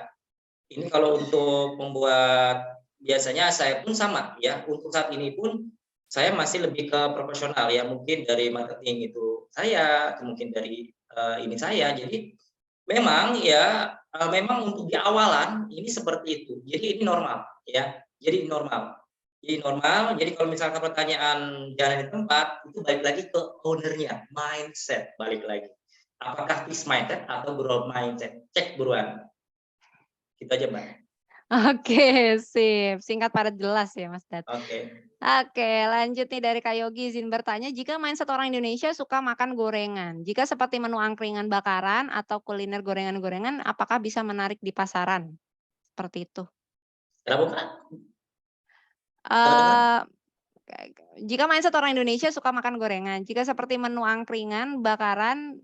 Speaker 6: Ini kalau untuk membuat biasanya saya pun sama ya. Untuk saat ini pun saya masih lebih ke profesional ya. Mungkin dari marketing itu saya, mungkin dari ini saya. Jadi memang ya memang untuk di awalan ini seperti itu. Jadi ini normal ya. Jadi normal. Jadi kalau misalkan pertanyaan jalan di tempat, itu balik lagi ke ownernya, mindset balik lagi. Apakah fixed mindset atau growth mindset? Cek buruan. Gitu aja, Mbak.
Speaker 7: Oke, sip. Singkat padat jelas ya, Mas Dad.
Speaker 6: Oke.
Speaker 7: Oke, lanjut nih dari Kak Yogi, izin bertanya, jika mindset orang Indonesia suka makan gorengan, jika seperti menu angkringan bakaran atau kuliner gorengan-gorengan, apakah bisa menarik di pasaran? Seperti itu.
Speaker 6: Kenapa, Kak? Teman-teman?
Speaker 7: Eh, jika mindset orang Indonesia suka makan gorengan, jika seperti menu angkringan, bakaran,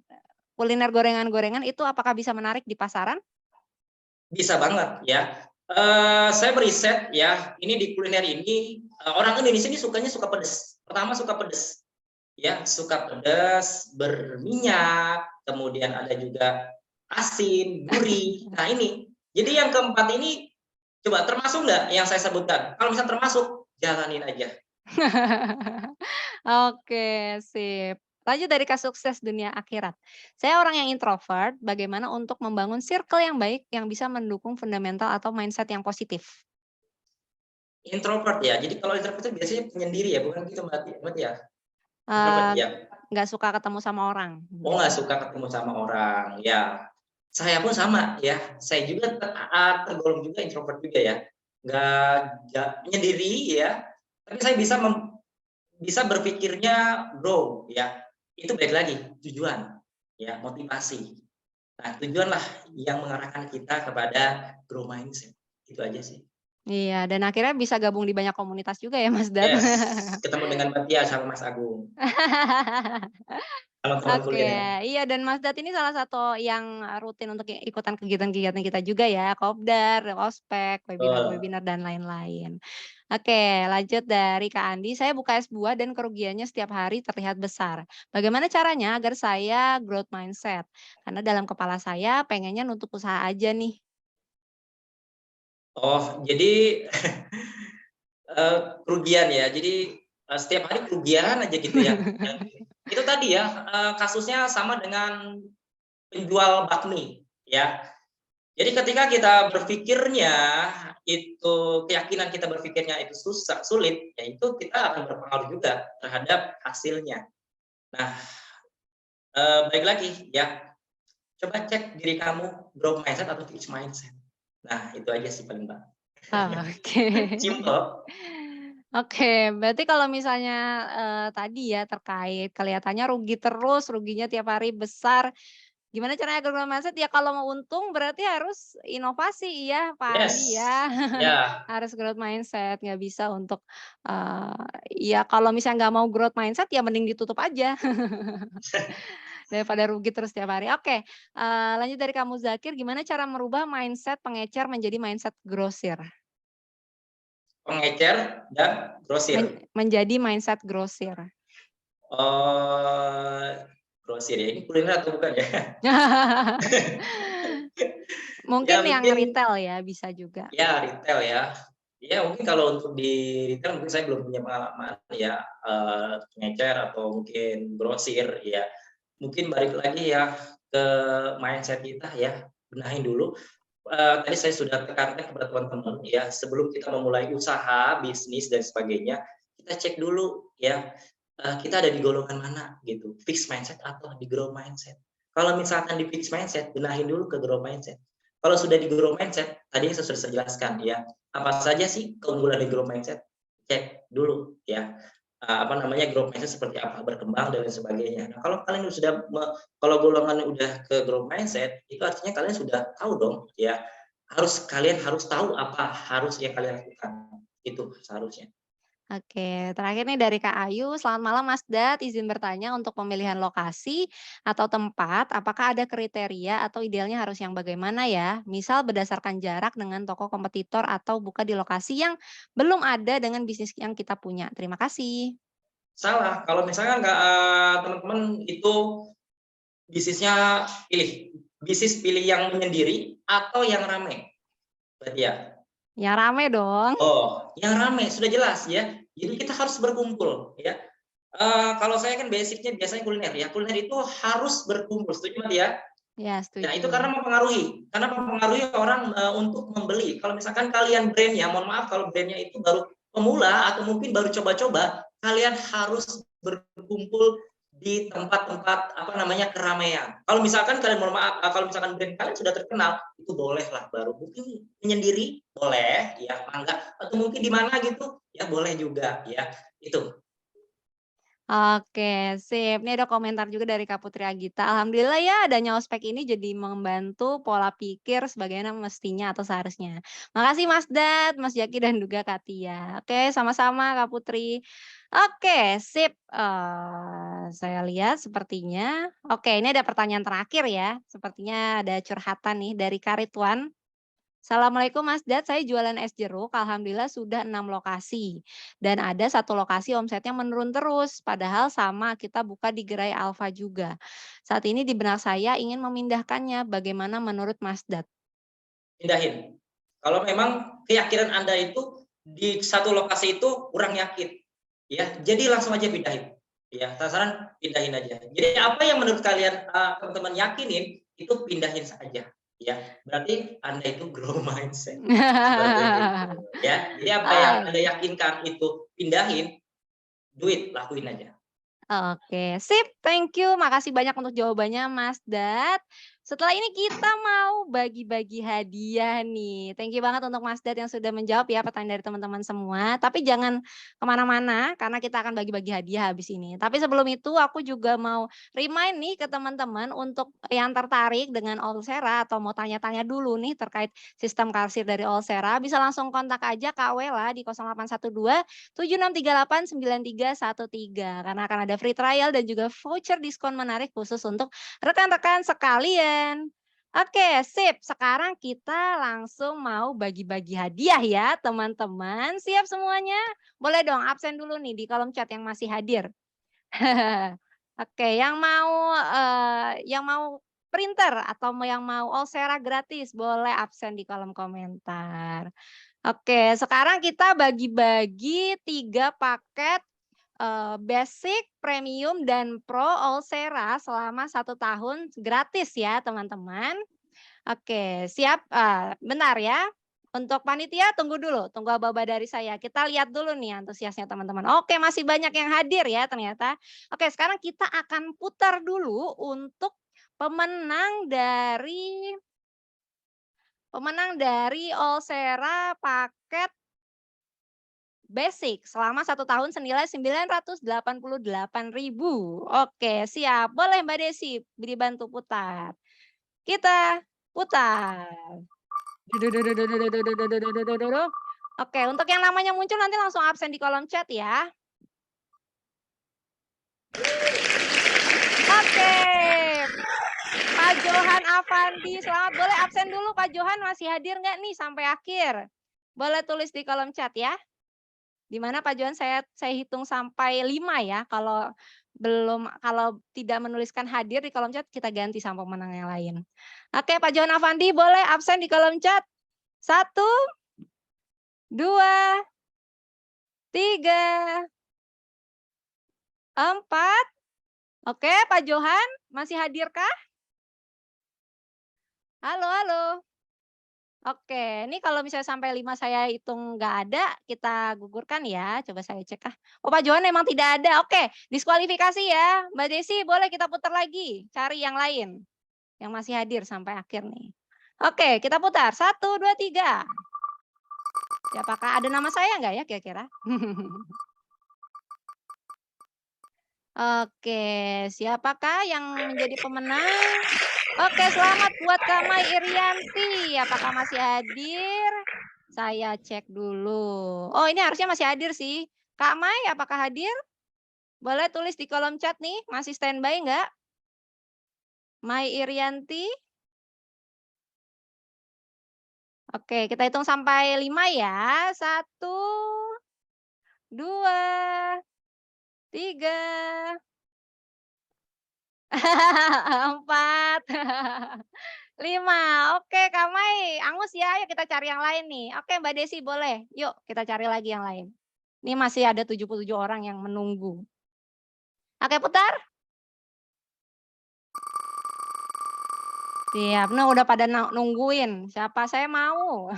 Speaker 7: kuliner gorengan-gorengan itu apakah bisa menarik di pasaran?
Speaker 6: Bisa banget ya. Saya beriset ya, ini di kuliner ini orang Indonesia ini suka pedas. Pertama suka pedas, ya suka pedas, berminyak, kemudian ada juga asin, gurih. Nah ini, jadi yang keempat ini coba termasuk nggak yang saya sebutkan? Kalau misalnya termasuk, jalanin aja.
Speaker 7: Oke, sip. Lanjut dari Kak Sukses Dunia Akhirat. Saya orang yang introvert, bagaimana untuk membangun circle yang baik yang bisa mendukung fundamental atau mindset yang positif?
Speaker 6: Introvert ya. Jadi kalau introvert itu biasanya penyendiri ya, bukan gitu Mbak ya? Introvert
Speaker 7: Eh,
Speaker 6: ya.
Speaker 7: nggak suka ketemu sama orang.
Speaker 6: Oh nggak suka ketemu sama orang ya. Saya pun sama ya. Saya juga tergolong juga introvert juga ya. Nggak menyendiri ya. Tapi saya bisa berpikirnya grow ya. Itu baik lagi tujuan ya, motivasi. Nah tujuanlah yang mengarahkan kita kepada grow mindset. Itu aja sih.
Speaker 7: Iya, dan akhirnya bisa gabung di banyak komunitas juga ya, Mas Dad.
Speaker 6: Yes, ketemu dengan Mbak Tia sama Mas Agung. Kalau teman
Speaker 7: Oke,
Speaker 6: kuliah.
Speaker 7: iya dan Mas Dad ini salah satu yang rutin untuk ikutan kegiatan-kegiatan kita juga ya, Kopdar, ospek,
Speaker 6: Betul.
Speaker 7: webinar-webinar dan lain-lain. Oke, lanjut dari Kak Andi, saya buka S2 dan kerugiannya setiap hari terlihat besar. Bagaimana caranya agar saya growth mindset? Karena dalam kepala saya pengennya nutup usaha aja nih.
Speaker 6: Oh, jadi kerugian ya. Jadi setiap hari kerugian aja gitu ya. Dan itu tadi ya, kasusnya sama dengan penjual bakmi ya. Jadi ketika kita berpikirnya itu keyakinan kita berpikirnya itu sulit, ya itu kita akan berpengaruh juga terhadap hasilnya. Nah, baik lagi ya, coba cek diri kamu growth mindset atau fixed mindset. Nah, itu aja sih paling Mbak.
Speaker 7: Oke.
Speaker 6: Simple.
Speaker 7: Oke, berarti kalau misalnya, tadi ya terkait kelihatannya rugi terus, ruginya tiap hari besar, gimana caranya agar growth mindset? Ya kalau mau untung berarti harus inovasi ya, Pak Andi
Speaker 6: Yes.
Speaker 7: ya.
Speaker 6: Ya,
Speaker 7: Harus growth mindset, nggak bisa untuk, ya kalau misalnya nggak mau growth mindset ya mending ditutup aja, daripada rugi terus tiap hari. Oke, lanjut dari kamu Zakir, gimana cara merubah mindset pengecer menjadi mindset grosir?
Speaker 6: pengecer dan grosir.
Speaker 7: Menjadi mindset grosir.
Speaker 6: Grosir ya, ini kuliner atau bukan ya?
Speaker 7: Mungkin
Speaker 6: Ya
Speaker 7: yang
Speaker 6: mungkin
Speaker 7: retail ya, bisa juga.
Speaker 6: ya retail ya. Ya mungkin kalau untuk di retail mungkin saya belum punya pengalaman ya, pengecer atau mungkin grosir ya. Mungkin balik lagi ya ke mindset kita ya, benahin dulu. Tadi saya sudah tekankan kepada teman-teman ya, sebelum kita memulai usaha, bisnis dan sebagainya, kita cek dulu ya, kita ada di golongan mana gitu, fixed mindset atau di grow mindset. Kalau misalkan di fixed mindset, benahin dulu ke grow mindset. Kalau sudah di grow mindset, tadi saya sudah jelaskan ya, apa saja sih keunggulan di grow mindset, cek dulu ya, apa namanya growth mindset seperti apa, berkembang dan lain sebagainya. Nah, kalau kalian sudah kalau golongan udah ke growth mindset, itu artinya kalian sudah tahu dong ya, kalian harus tahu apa harus yang kalian lakukan. Itu seharusnya.
Speaker 7: Oke, terakhir nih dari Kak Ayu, selamat malam Mas Dad, izin bertanya untuk pemilihan lokasi atau tempat, apakah ada kriteria atau idealnya harus yang bagaimana ya? Misal berdasarkan jarak dengan toko kompetitor atau buka di lokasi yang belum ada dengan bisnis yang kita punya. Terima kasih.
Speaker 6: Salah, kalau misalkan nggak teman-teman itu bisnisnya bisnis pilih yang menyendiri atau yang ramai. Berarti ya.
Speaker 7: Yang rame dong.
Speaker 6: Oh, yang ramai sudah jelas ya. Jadi kita harus berkumpul ya. Kalau saya kan basicnya biasanya kuliner ya. Kuliner itu harus berkumpul, setuju Mbak ya?
Speaker 7: Ya,
Speaker 6: Nah itu
Speaker 7: setuju.
Speaker 6: karena mempengaruhi orang untuk membeli. Kalau misalkan kalian brandnya, mohon maaf kalau brandnya itu baru pemula atau mungkin baru coba-coba, kalian harus berkumpul di tempat-tempat apa namanya keramaian. Kalau misalkan kalian mohon maaf, kalau misalkan brand kalian sudah terkenal, itu bolehlah baru mungkin menyendiri boleh ya, mangga atau mungkin di mana gitu ya boleh juga ya. Itu.
Speaker 7: Oke, sip. Ini ada komentar juga dari Kak Putri Agita. Alhamdulillah ya adanya ospek ini jadi membantu pola pikir sebagaimana mestinya atau seharusnya. Makasih Mas Dad, Mas Jaki dan juga Kak Tia. Oke, sama-sama Kak Putri. Oke, sip. Saya lihat sepertinya. Oke, ini ada pertanyaan terakhir ya. Sepertinya ada curhatan nih dari Karituan. Assalamualaikum Mas Dad, saya jualan es jeruk, alhamdulillah sudah 6 lokasi. Dan ada satu lokasi omsetnya menurun terus, padahal sama kita buka di Gerai Alfa juga. Saat ini di benak saya ingin memindahkannya, bagaimana menurut Mas Dad?
Speaker 6: Pindahin. Kalau memang keyakinan Anda itu di satu lokasi itu kurang yakin, ya, jadi langsung aja pindahin. Ya, saran pindahin aja. Jadi apa yang menurut kalian teman-teman yakinin itu pindahin saja. Ya, berarti Anda itu grow mindset. Seperti itu. Ya, jadi apa yang Anda yakinkan itu pindahin, duit lakuin aja.
Speaker 7: Oke, sip, thank you. Makasih banyak untuk jawabannya Mas Dad. Setelah ini kita mau bagi-bagi hadiah nih. Thank you banget untuk Mas Dad yang sudah menjawab ya pertanyaan dari teman-teman semua. Tapi jangan kemana-mana karena kita akan bagi-bagi hadiah habis ini. Tapi sebelum itu aku juga mau remind nih ke teman-teman untuk yang tertarik dengan Allsera atau mau tanya-tanya dulu nih terkait sistem karsir dari Allsera. Bisa langsung kontak aja Kak Wela di 0812 76389313 karena akan ada free trial dan juga voucher diskon menarik khusus untuk rekan-rekan sekalian. Oke, sip. Sekarang kita langsung mau bagi-bagi hadiah ya, teman-teman. Siap semuanya? Boleh dong absen dulu nih di kolom chat yang masih hadir. Oke, yang mau printer atau yang mau Allsera gratis boleh absen di kolom komentar. Oke, sekarang kita bagi-bagi 3 paket basic, premium, dan pro Allsera selama 1 tahun gratis ya teman-teman. Oke, siap? Bentar ya. Untuk panitia tunggu dulu, tunggu aba-aba dari saya. Kita lihat dulu nih antusiasnya teman-teman. Oke, masih banyak yang hadir ya ternyata. Oke, sekarang kita akan putar dulu untuk pemenang dari Allsera paket basic selama 1 tahun senilai 988.000. Oke, siap. Boleh Mbak Desi dibantu putar. Kita putar. Oke, untuk yang namanya muncul nanti langsung absen di kolom chat ya. Oke. Pak Johan Avandi, selamat. Boleh absen dulu Pak Johan, masih hadir nggak nih sampai akhir? Boleh tulis di kolom chat ya. Di mana Pak Johan saya hitung sampai 5 ya. Kalau tidak menuliskan hadir di kolom chat kita ganti sama pemenang yang lain. Oke, Pak Johan Avandi boleh absen di kolom chat. 1 2 3 4. Oke, Pak Johan masih hadirkah? Halo, halo. Oke, ini kalau misalnya sampai 5 saya hitung nggak ada, kita gugurkan ya. Coba saya cek. Oh, Pak Johan memang tidak ada. Oke, diskualifikasi ya. Mbak Desi boleh kita putar lagi, cari yang lain. Yang masih hadir sampai akhir nih. Oke, kita putar. 1, 2, 3. Apakah ada nama saya nggak ya kira-kira? Oke, siapakah yang menjadi pemenang? Oke, selamat buat Kak Mai Irianti. Apakah masih hadir? Saya cek dulu. Oh, ini harusnya masih hadir sih. Kak Mai, apakah hadir? Boleh tulis di kolom chat nih, masih standby nggak? Mai Irianti. Oke, kita hitung sampai 5 ya. 1, 2, 3. 4, 5. Oke, Kak Mai, angus ya, ayo kita cari yang lain nih. Oke, Mbak Desi boleh. Yuk, kita cari lagi yang lain. Ini masih ada 77 orang yang menunggu. Oke, putar. Siap. Nah, udah pada nungguin. Siapa saya mau.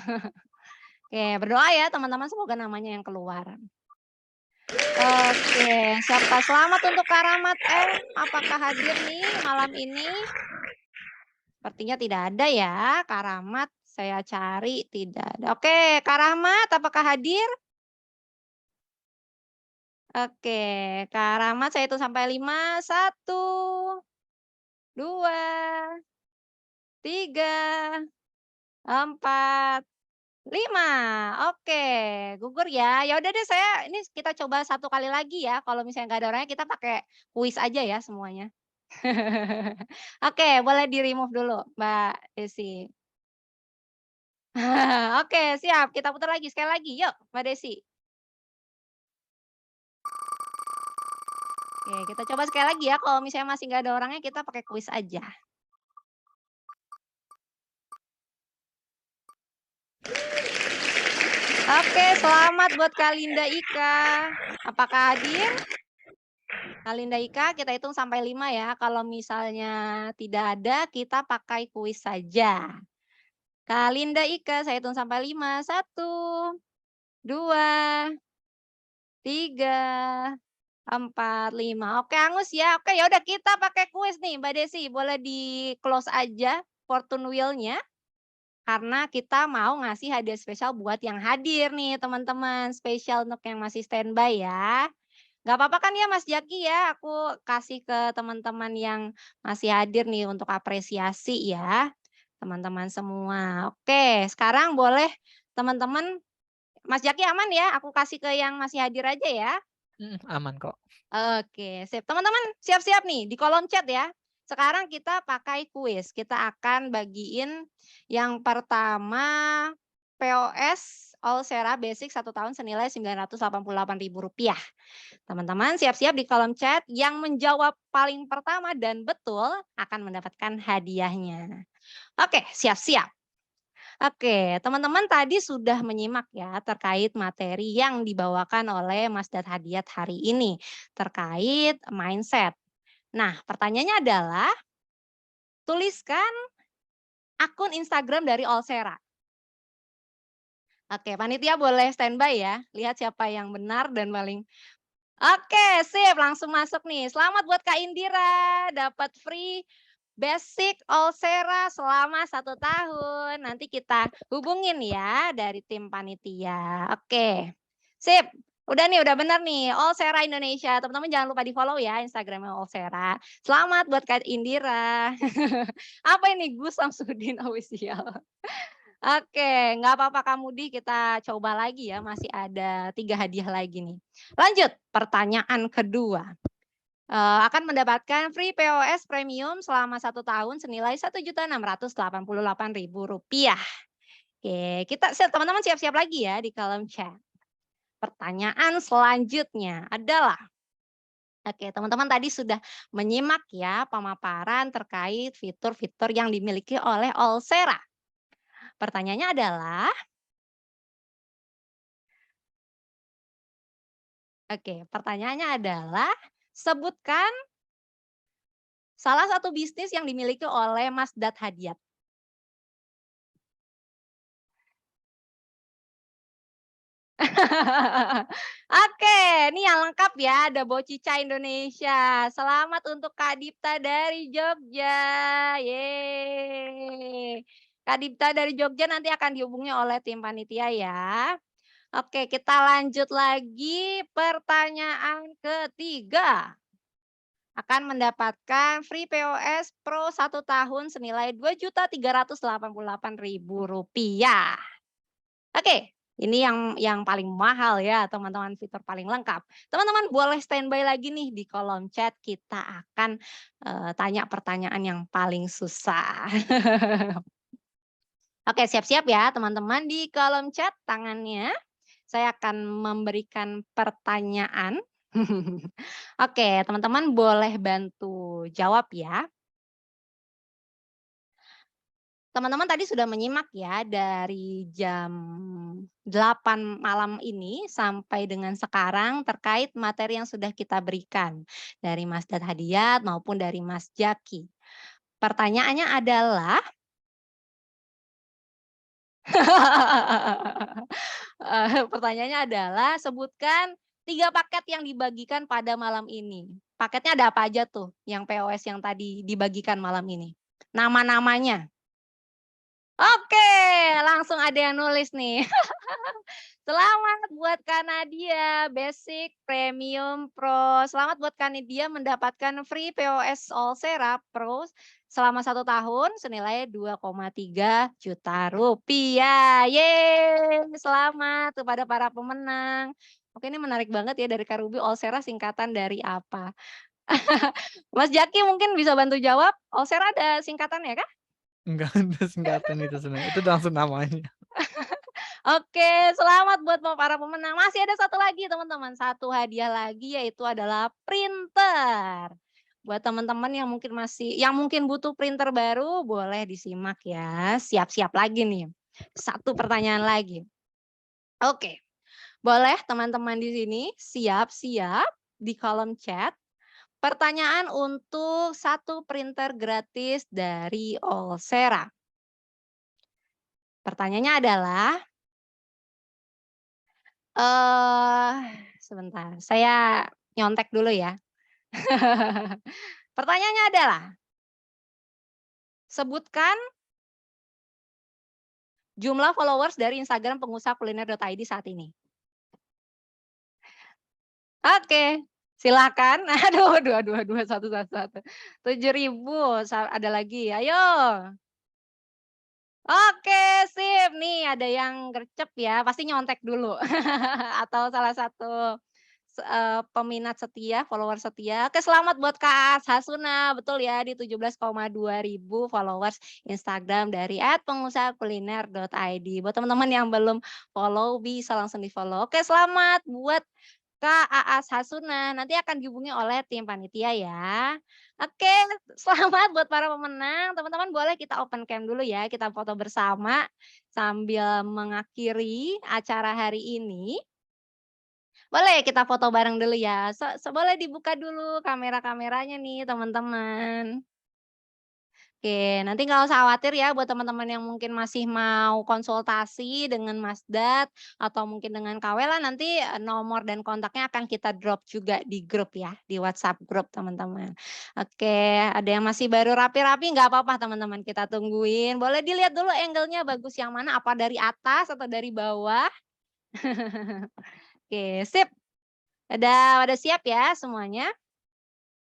Speaker 7: Oke, berdoa ya teman-teman, semoga namanya yang keluar. Oke, siapa selamat untuk Karamat M? Apakah hadir nih malam ini? Sepertinya tidak ada ya, Karamat. Saya cari tidak ada. Oke, Karamat, apakah hadir? Oke, Karamat saya hitung sampai 5. 1, 2, 3, 4, 5. Oke, gugur ya. Ya udah deh ini kita coba satu kali lagi ya. Kalau misalnya nggak ada orangnya kita pakai kuis aja ya semuanya. Oke, boleh di-remove dulu, Mbak Desi. Oke, siap. Kita putar lagi sekali lagi. Yuk, Mbak Desi. Oke, kita coba sekali lagi ya. Kalau misalnya masih nggak ada orangnya, kita pakai kuis aja. Oke, selamat buat Kalinda Ika. Apakah hadir? Kalinda Ika, kita hitung sampai 5 ya. Kalau misalnya tidak ada, kita pakai kuis saja. Kalinda Ika, saya hitung sampai 5. 1, 2, 3, 4, 5. Oke, Angus ya. Oke, ya udah kita pakai kuis nih, Mbak Desi. Boleh di-close aja fortune wheel-nya. Karena kita mau ngasih hadiah spesial buat yang hadir nih, teman-teman. Spesial untuk yang masih standby ya. Nggak apa-apa kan ya Mas Jaki ya, aku kasih ke teman-teman yang masih hadir nih untuk apresiasi ya, teman-teman semua. Oke, sekarang boleh teman-teman, Mas Jaki aman ya? Aku kasih ke yang masih hadir aja ya.
Speaker 3: Aman kok.
Speaker 7: Oke, sip. Teman-teman siap-siap nih di kolom chat ya. Sekarang kita pakai kuis. Kita akan bagiin yang pertama POS Allsera Basic 1 tahun senilai Rp988.000. Teman-teman siap-siap di kolom chat yang menjawab paling pertama dan betul akan mendapatkan hadiahnya. Oke, siap-siap. Oke, teman-teman tadi sudah menyimak ya terkait materi yang dibawakan oleh Mas Dad Hadiat hari ini terkait mindset. Nah, pertanyaannya adalah tuliskan akun Instagram dari Allsera. Oke, panitia boleh standby ya. Lihat siapa yang benar dan paling. Oke, sip. Langsung masuk nih. Selamat buat Kak Indira. Dapat free Basic Allsera selama 1 tahun. Nanti kita hubungin ya dari tim panitia. Oke, sip. Udah nih, udah bener nih. Allsera Indonesia. Teman-teman jangan lupa di-follow ya Instagramnya Allsera. Selamat buat Kak Indira. Apa ini Gus Samsudin Official? Oke, nggak apa-apa Kak Mudi, kita coba lagi ya. Masih ada 3 hadiah lagi nih. Lanjut, pertanyaan kedua. Akan mendapatkan free POS premium selama 1 tahun senilai Rp1.688.000. Oke, teman-teman siap-siap lagi ya di kolom chat. Pertanyaan selanjutnya adalah, oke teman-teman tadi sudah menyimak ya pemaparan terkait fitur-fitur yang dimiliki oleh Allsera. Pertanyaannya adalah, pertanyaannya adalah sebutkan salah satu bisnis yang dimiliki oleh Mas Dad Hadiat. Oke, ini yang lengkap ya, ada Bocica Indonesia. Selamat untuk Kak Dipta dari Jogja. Yeay. Kak Dipta dari Jogja nanti akan dihubungi oleh tim panitia ya. Oke, kita lanjut lagi. Pertanyaan ketiga. Akan mendapatkan free POS Pro 1 tahun senilai Rp2.388.000. Oke, ini yang paling mahal ya teman-teman, fitur paling lengkap. Teman-teman boleh standby lagi nih di kolom chat, kita akan tanya pertanyaan yang paling susah. Oke, siap-siap ya teman-teman di kolom chat tangannya. Saya akan memberikan pertanyaan. Oke, teman-teman boleh bantu jawab ya. Teman-teman tadi sudah menyimak ya dari jam 8 malam ini sampai dengan sekarang terkait materi yang sudah kita berikan dari Mas Dad Hadiat maupun dari Mas Jaki. Pertanyaannya adalah pertanyaannya adalah sebutkan 3 paket yang dibagikan pada malam ini. Paketnya ada apa aja tuh yang POS yang tadi dibagikan malam ini? Nama-namanya. Oke, langsung ada yang nulis nih. Selamat buat Kak Nadia, Basic, Premium, Pro. Selamat buat Kak Nadia mendapatkan free POS Olsera Pro selama 1 tahun senilai 2,3 juta rupiah. Yeay, selamat kepada para pemenang. Oke, ini menarik banget ya dari Kak Ruby, Olsera singkatan dari apa? Mas Jaki mungkin bisa bantu jawab, Olsera ada singkatannya kah?
Speaker 3: Enggak ada singkatan itu sebenarnya. Itu langsung namanya.
Speaker 7: Oke, selamat buat para pemenang. Masih ada satu lagi teman-teman, satu hadiah lagi yaitu adalah printer. Buat teman-teman yang mungkin butuh printer baru, boleh disimak ya. Siap-siap lagi nih. Satu pertanyaan lagi. Oke. Boleh teman-teman di sini siap-siap di kolom chat. Pertanyaan untuk 1 printer gratis dari Olsera. Pertanyaannya adalah, sebentar, saya nyontek dulu ya. Pertanyaannya adalah, sebutkan jumlah followers dari Instagram pengusaha kuliner.id saat ini. Oke. Silakan. Aduh, 1. 7.000. Ada lagi. Ayo. Oke, sip. Nih ada yang gercep ya. Pasti nyontek dulu. Atau salah satu peminat setia, follower setia. Oke, selamat buat Kak Hasuna. Betul ya, di 17,2 ribu followers Instagram dari @pengusahakuliner.id. Buat teman-teman yang belum follow, bisa langsung di follow. Oke, selamat buat Kak Aas Hasuna, nanti akan dihubungi oleh tim panitia ya. Oke, selamat buat para pemenang. Teman-teman boleh kita open cam dulu ya, kita foto bersama sambil mengakhiri acara hari ini. Boleh kita foto bareng dulu ya. Boleh dibuka dulu kamera-kameranya nih teman-teman. Oke, nanti nggak usah khawatir ya buat teman-teman yang mungkin masih mau konsultasi dengan Mas Dat atau mungkin dengan Kawela, nanti nomor dan kontaknya akan kita drop juga di grup ya, di WhatsApp grup teman-teman. Oke, ada yang masih baru rapi-rapi nggak apa-apa teman-teman, kita tungguin. Boleh dilihat dulu angle-nya bagus yang mana, apa dari atas atau dari bawah. Oke, sip. Udah siap ya semuanya?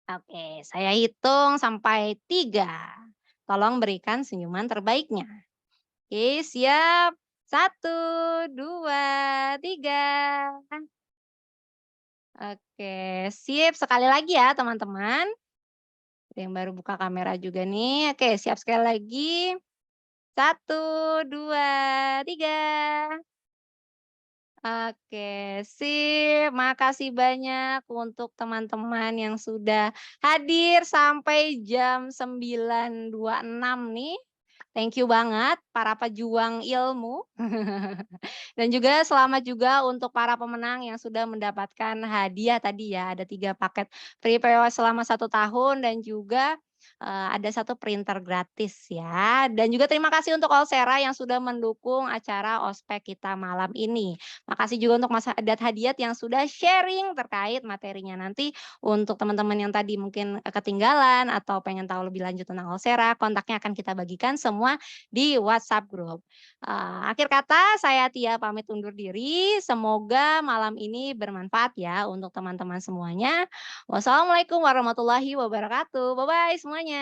Speaker 7: Oke, saya hitung sampai 3. Tolong berikan senyuman terbaiknya. Oke, siap. 1, 2, 3. Oke, sip. Sekali lagi ya teman-teman. Ada yang baru buka kamera juga nih. Oke, siap sekali lagi. 1, 2, 3. Oke, sip. Makasih banyak untuk teman-teman yang sudah hadir sampai jam 9.26 nih. Thank you banget para pejuang ilmu. Dan juga selamat juga untuk para pemenang yang sudah mendapatkan hadiah tadi ya. Ada 3 paket free POS selama 1 tahun dan juga ada 1 printer gratis ya. Dan juga terima kasih untuk Olsera yang sudah mendukung acara ospek kita malam ini. Makasih juga untuk Mas Haddad Hadiat yang sudah sharing terkait materinya. Nanti untuk teman-teman yang tadi mungkin ketinggalan atau pengen tahu lebih lanjut tentang Olsera, kontaknya akan kita bagikan semua di WhatsApp group. Akhir kata saya Tia pamit undur diri. Semoga malam ini bermanfaat ya untuk teman-teman semuanya. Wassalamualaikum warahmatullahi wabarakatuh. Bye-bye semuanya.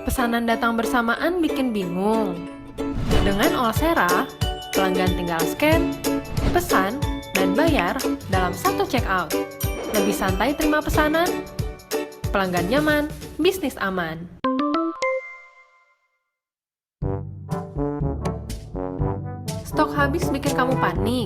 Speaker 2: Pesanan datang bersamaan bikin bingung. Dengan Olsera, pelanggan tinggal scan, pesan, dan bayar dalam 1 checkout. Lebih santai terima pesanan, pelanggan nyaman, bisnis aman. Stok habis bikin kamu panik.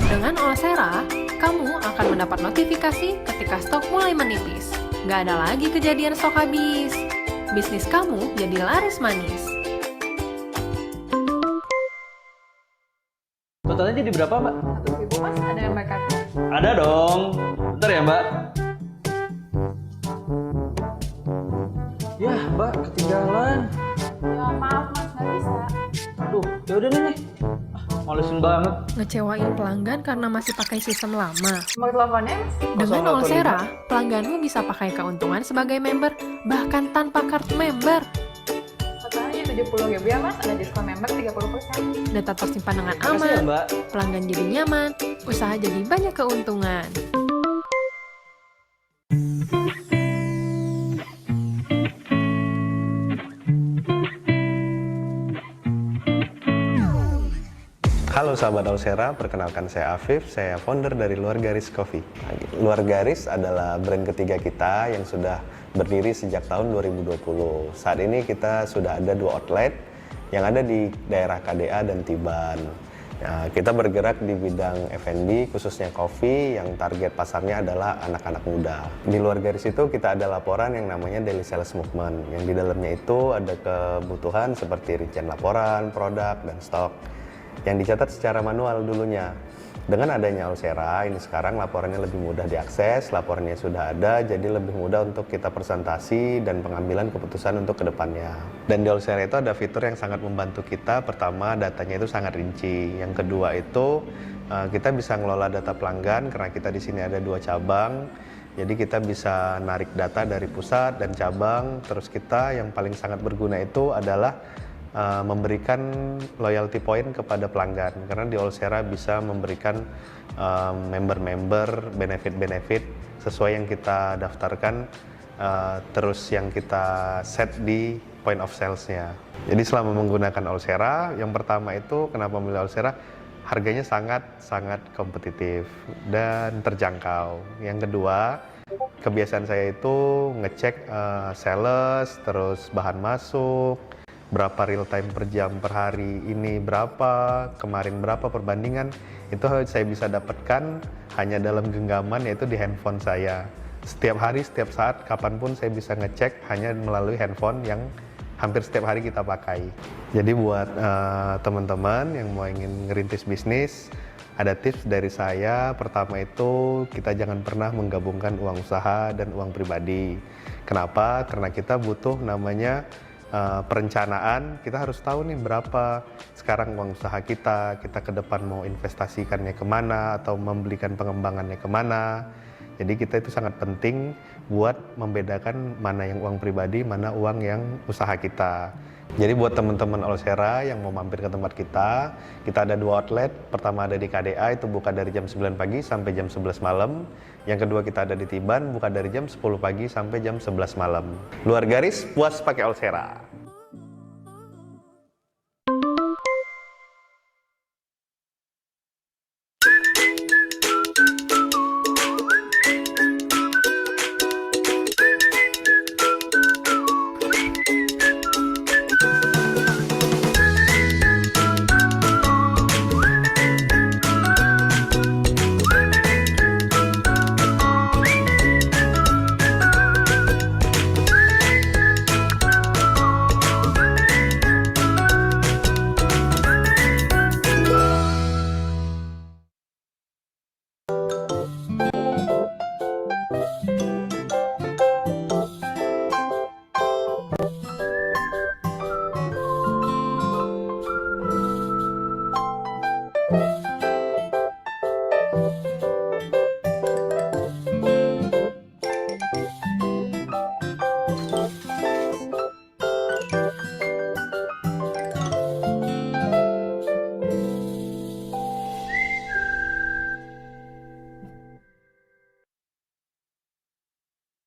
Speaker 2: Dengan Olsera, kamu akan mendapat notifikasi ketika stok mulai menipis. Nggak ada lagi kejadian stok habis. Bisnis kamu jadi laris manis.
Speaker 8: Totalnya jadi berapa, Mbak?
Speaker 4: 100.000 Mas, ada yang backup?
Speaker 8: Ada dong. Bentar ya, Mbak. Ya, Mbak, ketinggalan.
Speaker 4: Ya maaf mas, nggak bisa.
Speaker 8: Aduh, ya udah nih. Malesin banget.
Speaker 2: Ngecewain pelanggan karena masih pakai sistem lama.
Speaker 4: Nomor teleponnya mas?
Speaker 2: Dengan
Speaker 8: 085.
Speaker 2: Olsera, pelangganmu bisa pakai keuntungan sebagai member, bahkan tanpa kartu member.
Speaker 4: Totalnya 70.000 ya mas, ada diskon member 30%.
Speaker 2: Data tersimpan dengan
Speaker 8: Makasih ya,
Speaker 2: aman,
Speaker 8: Mbak.
Speaker 2: pelanggan jadi nyaman, usaha jadi banyak keuntungan.
Speaker 5: Halo sahabat Olsera, perkenalkan saya Afif, saya founder dari Luar Garis Coffee. Luar Garis adalah brand ketiga kita yang sudah berdiri sejak tahun 2020. Saat ini kita sudah ada 2 outlet yang ada di daerah KDA dan Tiban. Nah, kita bergerak di bidang F&B, khususnya kopi, yang target pasarnya adalah anak-anak muda. Di Luar Garis itu kita ada laporan yang namanya Daily Sales Movement, yang di dalamnya itu ada kebutuhan seperti rincian laporan, produk, dan stok yang dicatat secara manual dulunya. Dengan adanya Olsera, ini sekarang laporannya lebih mudah diakses, laporannya sudah ada, jadi lebih mudah untuk kita presentasi dan pengambilan keputusan untuk kedepannya. Dan di Olsera itu ada fitur yang sangat membantu kita. Pertama, datanya itu sangat rinci. Yang kedua itu, kita bisa ngelola data pelanggan, karena kita di sini ada 2 cabang. Jadi kita bisa narik data dari pusat dan cabang. Terus kita yang paling sangat berguna itu adalah memberikan loyalty point kepada pelanggan, karena di Olsera bisa memberikan member-member benefit-benefit sesuai yang kita daftarkan, terus yang kita set di point of sales-nya. Jadi selama menggunakan Olsera, yang pertama itu kenapa memilih Olsera, harganya sangat kompetitif dan terjangkau. Yang kedua, kebiasaan saya itu ngecek sales, terus bahan masuk, berapa real time per jam per hari ini berapa, kemarin berapa perbandingan, itu saya bisa dapatkan hanya dalam genggaman, yaitu di handphone saya. Setiap hari, setiap saat, kapanpun saya bisa ngecek hanya melalui handphone yang hampir setiap hari kita pakai. Jadi buat teman-teman yang mau ingin ngerintis bisnis, ada tips dari saya. Pertama itu, kita jangan pernah menggabungkan uang usaha dan uang pribadi. Kenapa? Karena kita butuh namanya perencanaan. Kita harus tahu nih berapa sekarang uang usaha kita ke depan mau investasikannya kemana atau membelikan pengembangannya kemana. Jadi kita itu sangat penting buat membedakan mana yang uang pribadi, mana uang yang usaha kita. Jadi buat teman-teman Olsera yang mau mampir ke tempat kita ada 2 outlet. Pertama ada di KDA, itu buka dari jam 9 pagi sampai jam 11 malam. Yang kedua kita ada di Tiban, buka dari jam 10 pagi sampai jam 11 malam. Luar Garis, puas pakai Olsera.